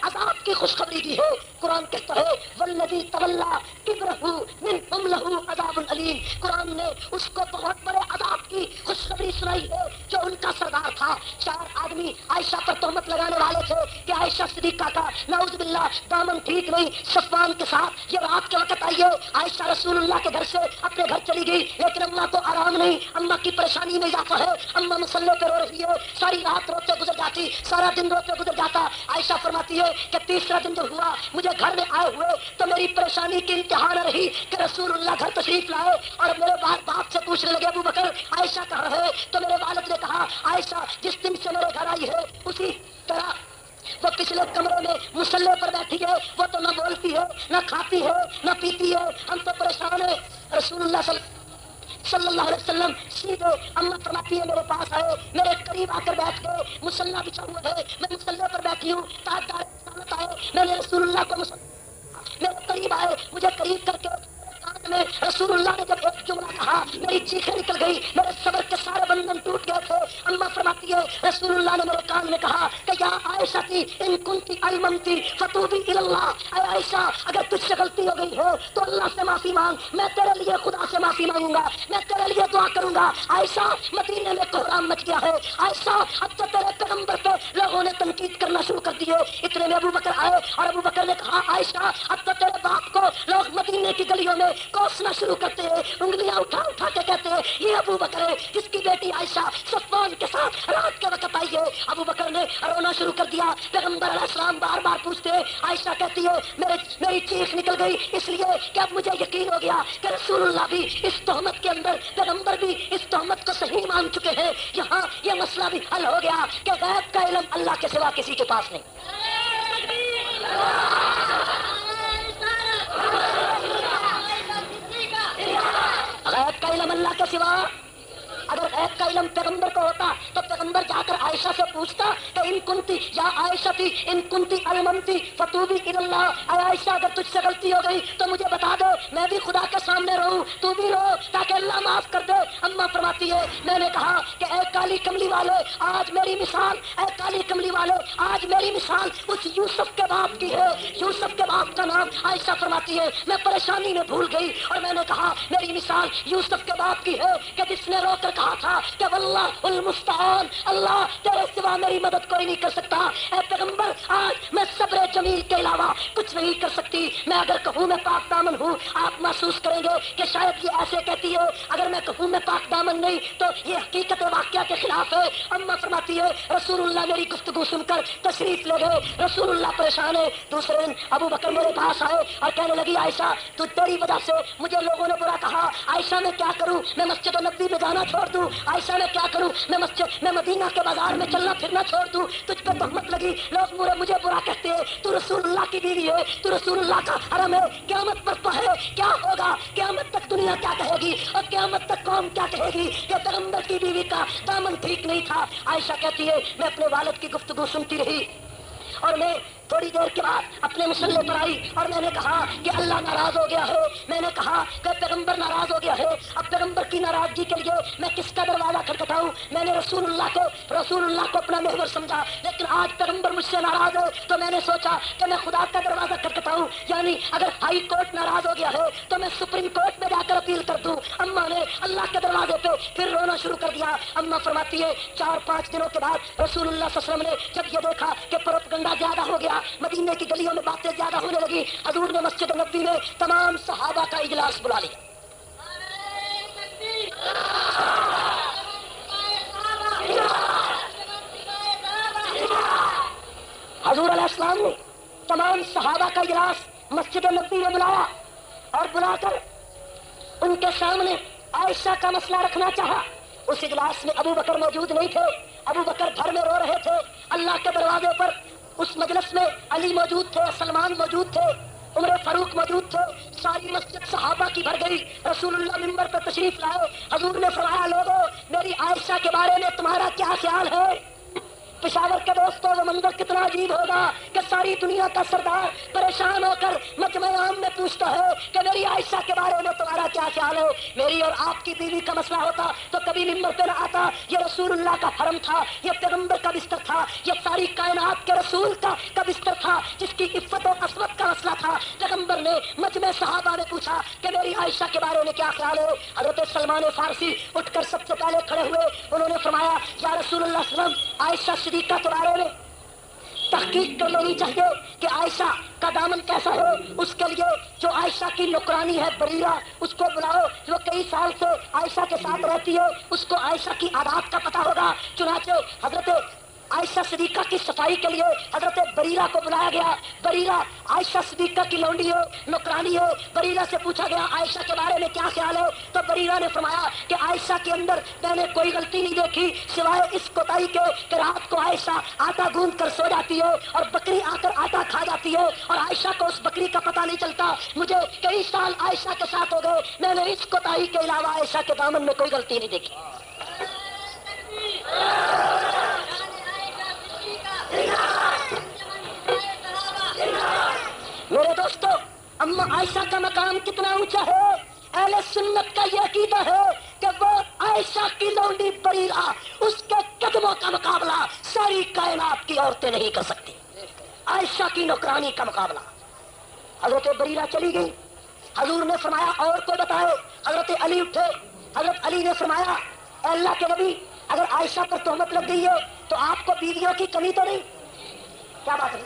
عذاب کی خوشخبری دی ہے. قرآن کہتا ہے والذی تولی کبرہ منہم لہ عذاب علیم. قرآن نے اس کو بہت بڑے عذاب کی خوشخبری سنائی ہے جو ان کا سردار تھا. 4 آدمی عائشہ پر تہمت لگانے والے تھے کہ عائشہ صدیقہ کا نعوذ باللہ دامن ٹھیک نہیں. صفوان کے ساتھ یہ رات کے وقت آئی ہے. عائشہ رسول اللہ کے گھر سے اپنے گھر چلی گئی, لیکن اماں کو آرام نہیں, اماں کی پریشانی میں اضافہ ہے. اماں مصلی پہ رو رہی ہے, ساری رات روتے گزر جاتی, سارا دن روتے گزر جاتا. عائشہ فرماتی ہے کہ تیسرا دن جو ہوا مجھے گھر میں آئے ہوئے تو میری پریشانی کی انتہا نہ رہی کہ رسول اللہ گھر تشریف لائے اور میرے باپ سے پوچھنے لگے ابو بکر عائشہ کہاں ہے. تو میرے والد نے کہا عائشہ جس دن سے میرے گھر آئی ہے اسی طرح وہ پچھلے کمرے میں مصلی پر بیٹھی ہے, وہ تو نہ بولتی ہے نہ کھاتی ہے نہ پیتی ہے, ہم تو پریشان ہیں. رسول اللہ صلی اللہ علیہ وسلم سیدھے اماں فرماتی ہے میرے پاس آئے, میرے قریب آ کر بیٹھ گئے. مصلی بچھا ہوا ہے, میں مصلی پر بیٹھی ہوں. تاجدار سلامت آئے, میں نے رسول اللہ کو میرے قریب آئے, مجھے قریب کر کے میں رسول اللہ نے جب ایک جملہ کہا میری چیخیں نکل گئی, میرے صبر کے سارے بندھن ٹوٹ گئے تھے. اماں فرماتی ہے رسول اللہ نے میرے کان میں کہا کہ یا عائشہ ان کنتی المنتی فتوبی الی اللہ. اے عائشہ اگر تجھ سے غلطی ہو گئی ہے تو اللہ سے معافی مانگ, میں تیرے لیے خدا سے معافی مانگوں گا, میں تیرے لیے دعا کروں گا. عائشہ مدینے میں کوہرام مچ گیا ہے. عائشہ اب تو تیرے پیغمبر پہ لوگوں نے تنقید کرنا شروع کر دی ہے. اتنے میں ابو بکر آئے اور ابو بکر نے کہا عائشہ اب تو تیرے باپ کو لوگ مدینے کی گلیوں میں کوسنا شروع کرتے ہیں, انگلیاں اٹھا اٹھا کے کہتے ہیں یہ ابو بکر ہے جس کی بیٹی عائشہ صفوان کے ساتھ رات کے وقت آئی ہے. ابو بکر نے رونا شروع کر دیا. پیغمبر علیہ السلام بار بار پوچھتے ہیں, عائشہ کہتی ہے میری چیخ نکل گئی اس لیے کہ اب مجھے یقین ہو گیا کہ رسول اللہ بھی اس تہمت کے اندر, پیغمبر بھی اس تہمت کو صحیح مان چکے ہیں. یہاں یہ مسئلہ بھی حل ہو گیا کہ غیب کا علم اللہ کے سوا کسی کے پاس نہیں. غیب کا علم اللہ کے سوا, اگر غیب کا علم پیغمبر کو ہوتا تو پیغمبر جا کر عائشہ سے پوچھتا کہ ان کنتی یا عائشہ تھی ان کنتی المنتی فتوبی الی اللہ. اے عائشہ اگر تجھ سے غلطی ہو گئی تو مجھے بتا دو, میں بھی خدا کے سامنے رہوں, تو بھی رو تاکہ اللہ معاف کر دے. اماں فرماتی ہے میں نے کہا کہ اے کالی کملی والے آج میری مثال, اے کالی کملی والے آج میری مثال اس یوسف کے باپ کی ہے. یوسف کے باپ کا نام عائشہ فرماتی ہے میں پریشانی میں بھول گئی اور میں نے کہا میری مثال یوسف کے باپ کی ہے کہ جس نے رو کر کہا تھا کہ واللہ المستعان, اللہ تیرے سوا میری مدد کوئی نہیں کر سکتا. اے پیغمبر آج میں صبر جمیل کے علاوہ کچھ نہیں کر سکتی. میں اگر کہوں میں پاک دامن ہوں آپ محسوس کریں گے کہ شاید یہ ایسے کہتی ہے, اگر میں کہوں میں پاک دامن نہیں تو یہ حقیقت واقعہ کے خلاف ہے. اماں فرماتی ہے رسول اللہ میری گفتگو سن کر تشریف لے گئے. رسول اللہ پریشان ہے. دوسرے دن ابو بکر میرے پاس آئے اور کہنے لگی عائشہ تو تیری وجہ سے مجھے لوگوں نے برا کہا. عائشہ میں کیا کروں, میں مسجد نبوی میں جانا چھوڑ دوں, عائشہ میں کیا کروں, میں مدینہ کے بازار میں چلنا پھرنا چھوڑ دوں, تجھ پہ تہمت لگی, لوگ مجھے برا کہتے ہیں, تو رسول اللہ کی بیوی ہے, تو رسول اللہ کا حرم ہے, قیامت پر تو ہے, کیا ہوگا, قیامت تک دنیا کیا کہے گی اور قیامت تک قوم کیا کہے گی کہ پیغمبر کی بیوی کا دامن ٹھیک نہیں تھا. عائشہ کہتی ہے میں اپنے والد کی گفتگو سنتی رہی اور میں تھوڑی دیر کے بعد اپنے مسلح پر آئی اور میں نے کہا کہ اللہ ناراض ہو گیا ہے. میں نے کہا کہ پیغمبر ناراض ہو گیا ہے. اب پیغمبر کی ناراضگی کے لیے میں کس کا دروازہ کھٹکھٹاؤں؟ میں نے رسول اللہ کو اپنا محور سمجھا. لیکن آج پیغمبر مجھ سے ناراض ہے تو میں نے سوچا کہ میں خدا کا دروازہ کھٹکھٹاؤں. یعنی اگر ہائی کورٹ ناراض ہو گیا ہے تو میں سپریم کورٹ میں جا کر اپیل کر دوں. اماں نے اللہ کے دروازے پہ پھر رونا شروع کر دیا. اماں فرماتی ہے 4-5 دنوں کے بعد رسول اللہ صلی اللہ علیہ وسلم نے جب یہ دیکھا کہ پروپگنڈا زیادہ ہو گیا, مدینے کی گلیوں میں باتیں زیادہ ہونے لگی, حضور نے مسجد نبوی میں تمام صحابہ کا اجلاس بلا لیا. حضور علیہ السلام نے تمام صحابہ کا اجلاس مسجد نبوی میں بلایا اور بلا کر ان کے سامنے عائشہ کا مسئلہ رکھنا چاہا. اس اجلاس میں ابو بکر موجود نہیں تھے. ابو بکر گھر میں رو رہے تھے اللہ کے دروازے پر. اس مجلس میں علی موجود تھے, سلمان موجود تھے, عمر فاروق موجود تھے. ساری مسجد صحابہ کی بھر گئی. رسول اللہ منبر پر تشریف لائے. حضور نے فرمایا لوگوں میری عائشہ کے بارے میں تمہارا کیا خیال ہے؟ پشاور کے دوستوں وہ منظر کتنا عجیب ہوگا کہ ساری دنیا کا سردار پریشان ہو کر مجمع عام میں پوچھتا ہے کہ میری عائشہ کے بارے میں تمہارا کیا خیال ہے؟ میری اور آپ کی بیوی کا مسئلہ ہوتا تو کبھی منبر پہ نہ آتا. یہ رسول اللہ کا حرم تھا, یہ پیغمبر کا بستر تھا, یہ ساری کائنات کے رسول کا بستر تھا جس کی عفت و عصمت کا مسئلہ تھا. پیغمبر نے مجمع صحابہ نے پوچھا کہ میری عائشہ کے بارے میں کیا خیال ہے؟ حضرت سلمان فارسی اٹھ کر سب سے پہلے کھڑے ہوئے. انہوں نے فرمایا یا رسول اللہ صلی اللہ علیہ وسلم عائشہ صدیقہ کے بارے میں تحقیق کر لینی چاہیے کہ عائشہ کا دامن کیسا ہے. اس کے لیے جو عائشہ کی نوکرانی ہے بریرہ اس کو بلاؤ, جو کئی سال سے عائشہ کے ساتھ رہتی ہے, اس کو عائشہ کی عادات کا پتہ ہوگا. چنانچہ حضرت عائشہ صدیقہ کی صفائی کے لیے حضرت بریرہ کو بلایا گیا. بریرہ عائشہ صدیقہ کی لونڈی ہے, نوکرانی ہے. بریرہ سے پوچھا گیا عائشہ کے بارے میں کیا خیال ہے؟ تو بریرہ نے فرمایا کہ عائشہ کے اندر میں نے کوئی غلطی نہیں دیکھی سوائے اس کوتاہی کے کہ رات کو عائشہ آٹا گوندھ کر سو جاتی ہے اور بکری آ کر آٹا کھا جاتی ہے اور عائشہ کو اس بکری کا پتہ نہیں چلتا. مجھے کئی سال عائشہ کے ساتھ ہو گئے, میں نے اس کوتاہی کے علاوہ عائشہ کے دامن میں کوئی غلطی نہیں دیکھی. میرے دوستو اما عائشہ کا مقام کتنا اونچا ہے. اہل سنت کا یہ عقیدہ ہے کہ وہ عائشہ کی لونڈی بریرہ اس کے قدموں کا مقابلہ ساری کائنات کی عورتیں نہیں کر سکتی. عائشہ کی نوکرانی کا مقابلہ. حضرت بریرہ چلی گئی. حضور نے فرمایا اور کو بتائے. حضرت علی اٹھے. حضرت علی نے فرمایا اے اللہ کے نبی اگر عائشہ پر تہمت لگ گئی ہے تو آپ کو بیویوں کی کمی تو نہیں؟ کیا بات ہے؟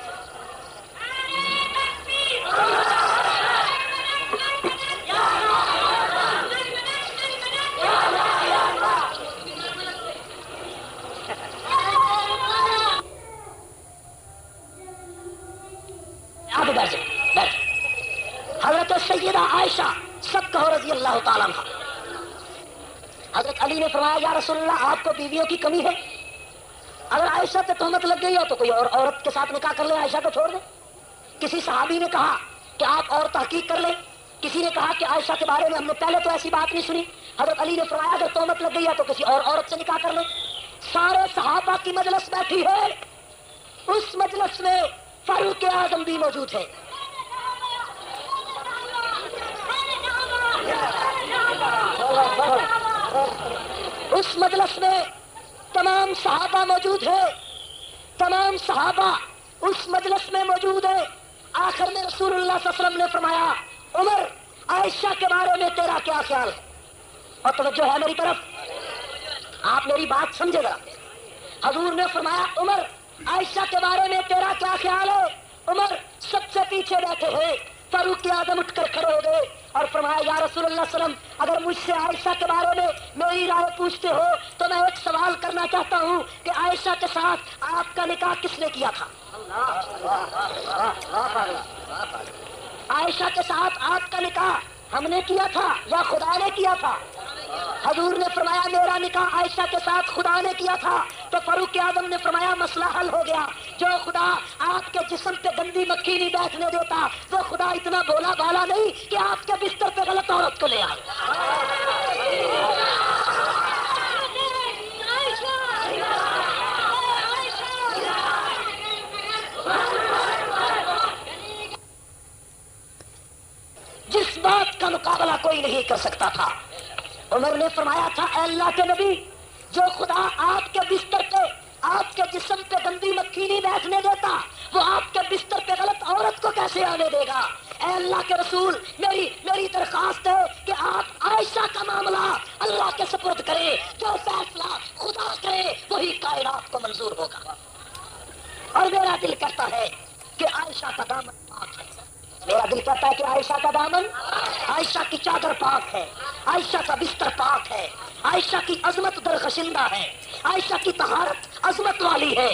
حضرت سیدہ عائشہ سب کہو رضی اللہ تعالیٰ عنہا. حضرت علی نے فرمایا یا رسول اللہ آپ کو بیویوں کی کمی ہے؟ اگر عائشہ پہ تہمت لگ گئی ہے تو کوئی اور عورت کے ساتھ نکاح کر لیں, عائشہ کو چھوڑ دیں. کسی صحابی نے کہا کہ آپ اور تحقیق کر لیں. کسی نے کہا کہ عائشہ کے بارے میں ہم نے پہلے تو ایسی بات نہیں سنی. حضرت علی نے فرمایا اگر تہمت لگ گئی ہے تو کسی اور عورت سے نکاح کر لیں. سارے صحابہ کی مجلس بیٹھی ہے. اس مجلس میں فاروق اعظم بھی موجود ہے. اس مجلس میں تمام صحابہ موجود ہے. تمام صحابہ اس مجلس میں موجود ہے. آخر میں رسول اللہ صلی اللہ علیہ وسلم نے فرمایا عمر عائشہ کے بارے میں تیرا کیا خیال ہے؟ اور توجہ ہے میری طرف, آپ میری بات سمجھے گا. حضور نے فرمایا عمر عائشہ کے بارے میں تیرا کیا خیال ہے؟ عمر سب سے پیچھے بیٹھے ہیں. فاروق اعظم اٹھ کر کھڑے ہو گئے اور فرمایا یا رسول اللہ صلی اللہ علیہ وسلم اگر مجھ سے عائشہ کے بارے میں میری رائے پوچھتے ہو تو میں ایک سوال کرنا چاہتا ہوں کہ عائشہ کے ساتھ آپ کا نکاح کس نے کیا تھا؟ عائشہ کے ساتھ آپ کا نکاح ہم نے کیا تھا یا خدا نے کیا تھا؟ حضور نے فرمایا میرا نکاح عائشہ کے ساتھ خدا نے کیا تھا. تو فاروق اعظم نے فرمایا مسئلہ حل ہو گیا. جو خدا آپ کے جسم پہ گندی مکھی نہیں بیٹھنے دیتا وہ خدا اتنا بولا بالا نہیں کہ آپ کے بستر پہ غلط عورت کو لے آئے. بات کا مقابلہ کوئی نہیں کر سکتا تھا۔ عمر نے فرمایا تھا اے اللہ کے نبی، جو خدا آپ کے بستر پہ، آپ کے جسم پہ گندی مکھی نہیں بیٹھنے دیتا، وہ آپ کے بستر پہ غلط عورت کو کیسے آنے دے گا؟ اے اللہ کے رسول، میری درخواست ہے کہ آپ عائشہ کا معاملہ اللہ کے سپرد کریں، جو فیصلہ خدا کرے وہی کائنات کو منظور ہوگا۔ اور میرا دل کہتا ہے کہ عائشہ کا دامن پاک ہے، میرا دل کہتا ہے کہ عائشہ کا دامن، عائشہ کی چادر پاک ہے، عائشہ کا بستر پاک ہے، عائشہ کی عظمت درخشندہ ہے، عائشہ کی طہارت عظمت والی ہے۔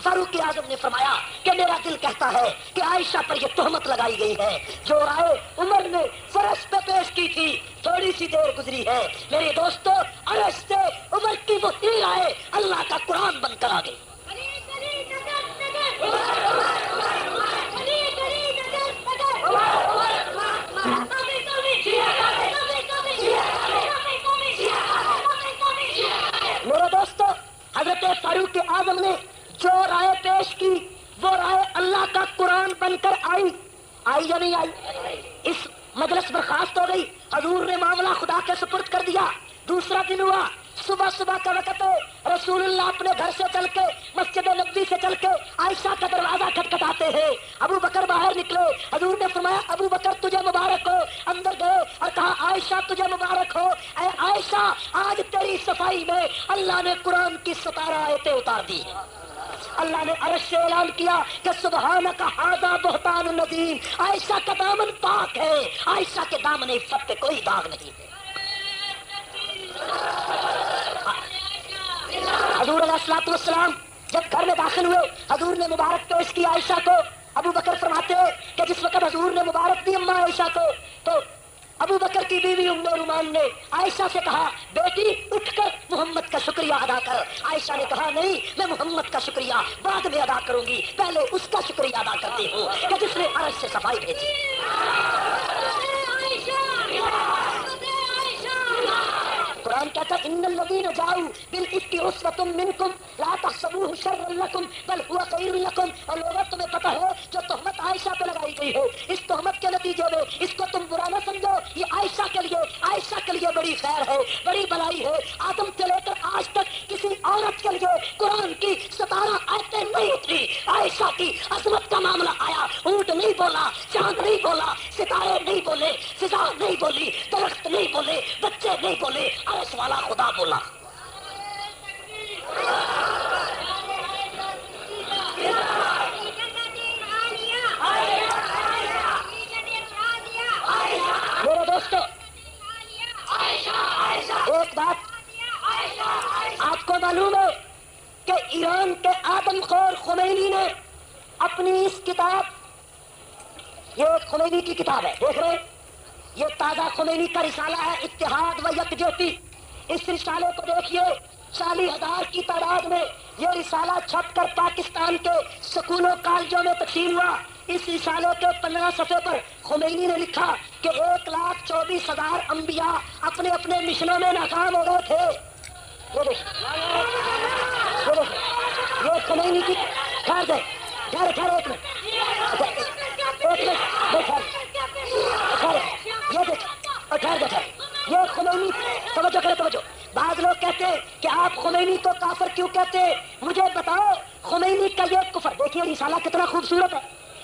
فاروق اعظم نے فرمایا کہ میرا دل کہتا ہے کہ عائشہ پر یہ تہمت لگائی گئی ہے جو رائے عمر نے فرش پہ پیش کی تھی، تھوڑی سی دیر گزری ہے میرے دوستو، عرش سے عمر کی وہی رائے اللہ کا قرآن بن کر آ گئی۔ میرے دوستو، حضرت فاروق اعظم نے جو رائے پیش کی وہ رائے اللہ کا قرآن بن کر آئی یا نہیں آئی؟ اس مجلس برخاست ہو گئی، حضور نے معاملہ خدا کے سپرد کر دیا۔ دوسرا دن ہوا، صبح کا وقت ہے، رسول اللہ اپنے گھر سے چل کے، مسجد نبوی سے چل کے عائشہ کا دروازہ کھٹکھٹاتے ہیں۔ ابو بکر باہر نکلے، حضور نے فرمایا ابو بکر تجھے مبارک ہو، اندر گئے اور کہا عائشہ تجھے مبارک ہو، اے عائشہ آج تیری صفائی میں اللہ نے قرآن کی 17 آیتیں اتار دی۔ اللہ نے عرش سے اعلان کیا کہ سبحانک ھذا بہتان عظیم، عائشہ کا دامن پاک ہے، عائشہ کے دامن عفت پہ کوئی داغ نہیں ہے۔ حضور علیہ الصلوۃ والسلام جب گھر میں داخل ہوئے، حضور نے مبارک پیش کی عائشہ کو۔ ابو بکر فرماتے ہیں کہ جس وقت حضور نے مبارک دی اماں عائشہ کو، تو ابو بکر کی بیوی ام رومان نے عائشہ سے کہا بیٹی اٹھ کر محمد کا شکریہ ادا کر۔ عائشہ نے کہا نہیں، میں محمد کا شکریہ بعد میں ادا کروں گی، پہلے اس کا شکریہ ادا کرتی ہوں کہ جس نے عرش سے صفائی بھیجی۔ قرآن کہتا ہے ان الذین جاؤوا بالافک عصبۃ منکم لا تحسبوه شرا لکم بل هو خیر لکم۔ اور لوگوں تمہیں پتہ ہے جو تہمت عائشہ پہ لگائی گئی ہے، اس تہمت کے نتیجے میں اس کو تم برا نہ سمجھو، یہ عائشہ کے لیے بڑی خیر ہے، بڑی بلائی ہے۔ آدم سے لے کر آج تک کسی عورت کے لیے قرآن کی 17 آیتیں نہیں اتری۔ عائشہ کی عظمت کا معاملہ آیا، اونٹ نہیں بولا، چاند نہیں بولا، ستارے نہیں بولے، فضا نہیں بولی، درخت نہیں بولے، بچے نہیں بولے، عرش والا خدا بولا۔ میرے دوستو، ایک بات آپ کو معلوم ہے کہ ایران کے آدم خور خمینی نے اپنی اس کتاب، یہ خمینی کی کتاب ہے، دیکھ رہے ہیں، یہ تازہ خمینی کا رسالہ ہے اتحاد و یکجہتی۔ اس رسالے کو دیکھیے، 40,000 کی تعداد میں یہ رسالہ چھپ کر پاکستان کے سکولوں کالجوں میں تقسیم ہوا۔ اس رسالے کے 15 صفحے پر خمینی نے لکھا کہ 1,24,000 انبیاء اپنے اپنے مشنوں میں ناکام ہو گئے تھے۔ یہ خمینی کی خیر ایک منٹ یہ خمینی، توجہ، بعض لوگ کہتے ہیں کہ آپ خمینی کو کافر کیوں کہتے ہیں؟ مجھے بتاؤ خمینی کا یہ کفر، دیکھیے رسالہ کتنا خوبصورت ہے،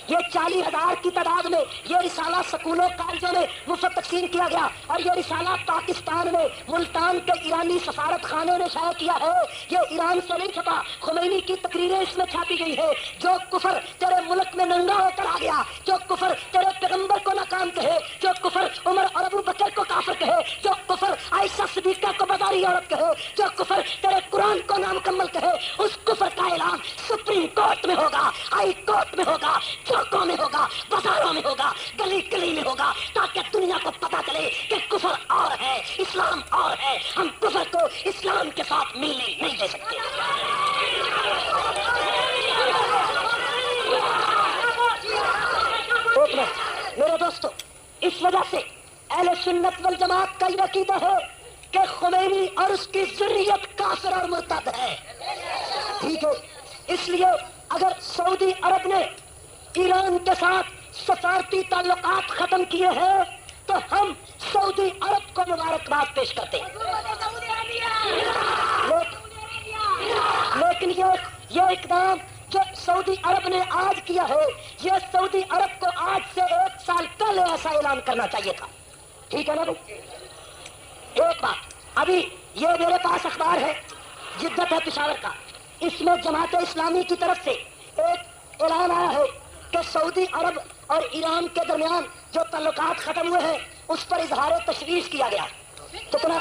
یہ 40,000 کی تعداد میں یہ رسالہ سکولوں کالجوں میں مفت تقسیم کیا گیا، اور یہ رسالہ پاکستان میں ملتان کے ایرانی سفارت خانے نے شائع کیا ہے۔ یہ ایران سے نہیں چھپا، خمینی کی تقریریں اس میں چھاپی گئی ہے۔ جو کفر تیرے ملک میں ننگا ہو کر آ گیا، جو کفر تیرے پیغمبر کو ناکام کہے، جو کفر عمر اور ابو بکر کو کافر کہے، جو کفر عائشہ صدیقہ کو بازاری عورت کہے، جو کفر تیرے قرآن کو نامکمل کہے، اس کفر کا اعلان سپریم کورٹ میں ہوگا، ہائی کورٹ میں ہوگا، چوکوں میں ہوگا، بازاروں میں ہوگا، گلی گلی میں ہوگا، تاکہ دنیا کو پتا چلے کہ کفر اور ہے، اسلام اور ہے۔ ہم کفر کو اسلام کے ساتھ ملنے نہیں دے سکتے۔ میرے دوستو، اس وجہ سے اہل سنت والجماعت کا یہ عقیدہ ہے کہ خمینی اور اس کی ذریت کافر اور مرتد ہے، ٹھیک ہے؟ اس لیے اگر سعودی عرب نے ایران کے ساتھ سفارتی تعلقات ختم کیے ہیں تو تو ہم سعودی عرب کو مبارکباد پیش کرتے ہیں. لیکن یہ اقدام جو سعودی عرب نے آج کیا ہے، یہ سعودی عرب کو آج سے 1 سال پہلے ایسا اعلان کرنا چاہیے تھا. ٹھیک ہے نا بھائی؟ ایک بات، ابھی یہ میرے پاس اخبار ہے، جدت ہے پشاور کا، اس میں جماعت اسلامی کی طرف سے ایک اعلان آیا ہے کہ سعودی عرب اور ایران کے درمیان جو تعلقات ختم ہوئے ہیں اس پر اظہار تشویش کیا گیا. کتنا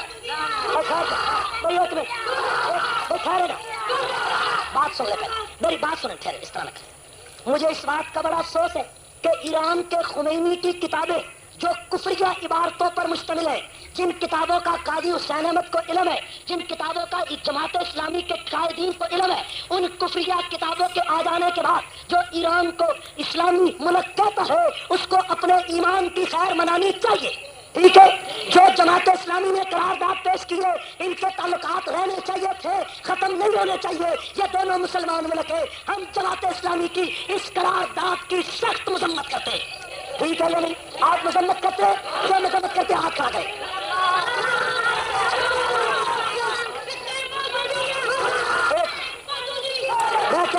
بات سن لے، میری بات سنیں، ٹھہرے، اس طرح نہ. مجھے اس بات کا بڑا افسوس ہے کہ ایران کے خمینی کی کتابیں جو کفریہ عبارتوں پر مشتمل ہے، جن کتابوں کا قاضی حسین احمد کو علم ہے، جن کتابوں کا جماعت اسلامی کے قائدین کو علم ہے، ان کفریہ کتابوں کے آ جانے کے بعد جو ایران کو اسلامی ملک کہتا ہے اس کو اپنے ایمان کی خیر منانی چاہیے. ٹھیک ہے؟ جو جماعت اسلامی نے قرارداد پیش کیے ان کے تعلقات رہنے چاہیے تھے، ختم نہیں ہونے چاہیے. یہ دونوں مسلمان ملک ہے. ہم جماعت اسلامی کی اس قرارداد کی سخت مذمت کرتے ہیں. ٹھیک ہے یا نہیں؟ آپ مذمت کرتے ہیں؟ کیا مذمت کرتے ہیں؟ ہاتھ کھڑا کریں.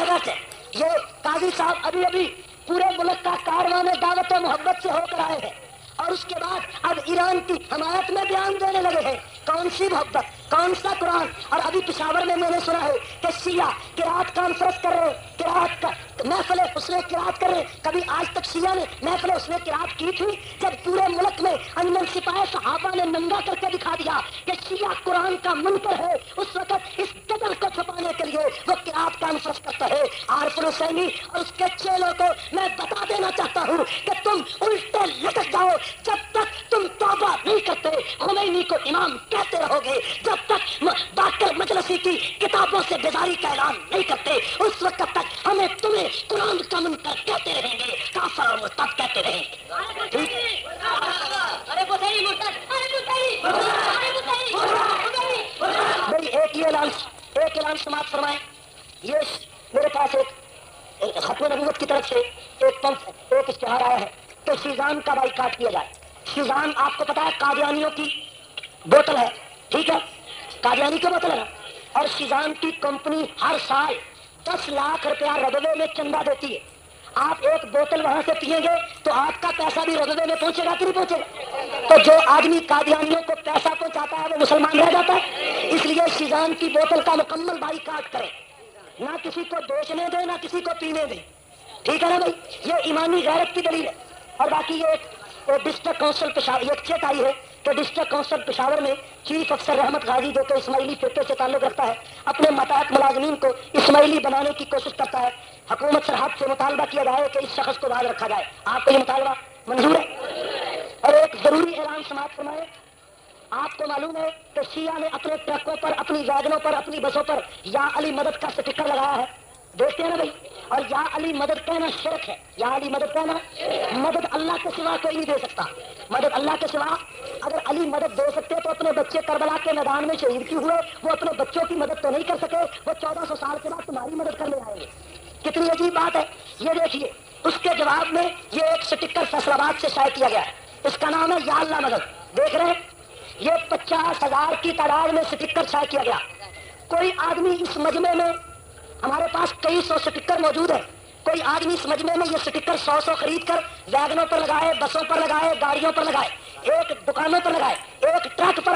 بیٹھے یہ قاضی صاحب ابھی پورے ملک کا کارواں میں دعوت و محبت سے ہو کر آئے ہیں اور اس کے بعد اب ایران کی حمایت میں بیان دینے لگے ہیں. کون سی محبت، کون سا قرآن؟ اور ابھی پشاور میں نے سنا ہے کہ شیعہ قرات کانفرنس کر رہے، قرات محفل اس نے قرات کر رہے. کبھی آج تک شیعہ نے محفل اس نے قرات کی تھی؟ جب پورے ملک میں انجمن سپاہی صحابہ نے ننگا کر کے دکھا دیا کہ شیعہ قرآن کا منکر ہے، اس وقت اس قتل کو چھپانے کے لیے وہ قرات کانفرنس کرتا ہے. عارف الحسینی اور اس کے چیلوں کو میں بتا دینا چاہتا ہوں کہ تم الٹے لٹک جاؤ. جب تک تم توبہ نہیں کرتے، خمینی کو امام کہتے رہو گے، جب تک باقر مجلسی کی کتابوں سے بیداری کا اعلان نہیں کرتے، اس وقت تک ہمیں تمہیں قرآن کا منکر کہتے رہیں گے، کافر اور مرتد کہتے رہیں گے. بھائی ایک اعلان سماعت فرمائیں. یہ میرے پاس ایک ختم نبوت کی طرف سے ایک اشتہار آیا ہے کہ شیزان کا بائیکاٹ کیا جائے. شیزان آپ کو پتا ہے قادیانیوں کی بوتل ہے. ٹھیک ہے؟ قادیانی کی بوتل ہے نا. اور شیزان کی کمپنی ہر سال 10 لاکھ روپیہ رقبے میں چندہ دیتی ہے. آپ ایک بوتل وہاں سے پیئیں گے تو آپ کا پیسہ بھی رقبے میں پہنچے گا کہ نہیں پہنچے گا؟ تو جو آدمی قادیانیوں کو پیسہ پہنچاتا ہے وہ مسلمان رہ جاتا ہے. اس لیے شیزان کی بوتل کا مکمل بائیکاٹ کریں، نہ کسی کو بیچنے دیں نہ کسی کو پینے دیں. ٹھیک ہے نا بھائی؟ یہ ایمانی غیرت کی دلیل ہے. اور باقی یہ ڈسٹرکٹ کونسل پشاور یہ چیک آئی ہے کہ ڈسٹرکٹ کونسل پشاور میں چیف افسر رحمت غازی جو کہ اسماعیلی فرقے سے تعلق رکھتا ہے اپنے متحد ملازمین کو اسماعیلی بنانے کی کوشش کرتا ہے. حکومت سرحد سے مطالبہ کیا جائے کہ اس شخص کو باہر رکھا جائے. آپ کو یہ مطالبہ منظور ہے؟ اور ایک ضروری اعلان سماعت فرمائے. آپ کو معلوم ہے کہ شیعہ نے اپنے ٹرکوں پر، اپنی ویگنوں پر، اپنی بسوں پر یا علی مدد کا اسٹیکر لگایا ہے. دیکھتے ہیں نا بھائی؟ اور یا علی مدد کہنا شرک ہے. یا علی مدد کہنا، مدد اللہ کے سوا کوئی نہیں دے سکتا. مدد اللہ کے سوا، اگر علی مدد دے سکتے تو اپنے بچے کربلا کے میدان میں شہید کیوں ہوئے؟ وہ اپنے بچوں کی مدد تو نہیں کر سکے، وہ 1400 سال کے بعد تمہاری مدد کرنے آئیں گے. کتنی عجیب بات ہے. یہ دیکھیے اس کے جواب میں یہ ایک اسٹیکر فیصل آباد سے شائع کیا گیا ہے. اس کا نام ہے یا اللہ مدد. دیکھ رہے ہیں؟ یہ 50,000 کی تعداد میں اسٹیکر شائع کیا گیا. کوئی آدمی اس مجمع میں، ہمارے پاس کئی 100 اسٹیکر موجود ہیں، کوئی آدمی اس مجمع میں یہ اسٹیکر 100 خرید کر ویگنوں پر لگائے، بسوں پر لگائے، گاڑیوں پر لگائے، ایک دکانوں پر لگائے، ایک ٹرک پر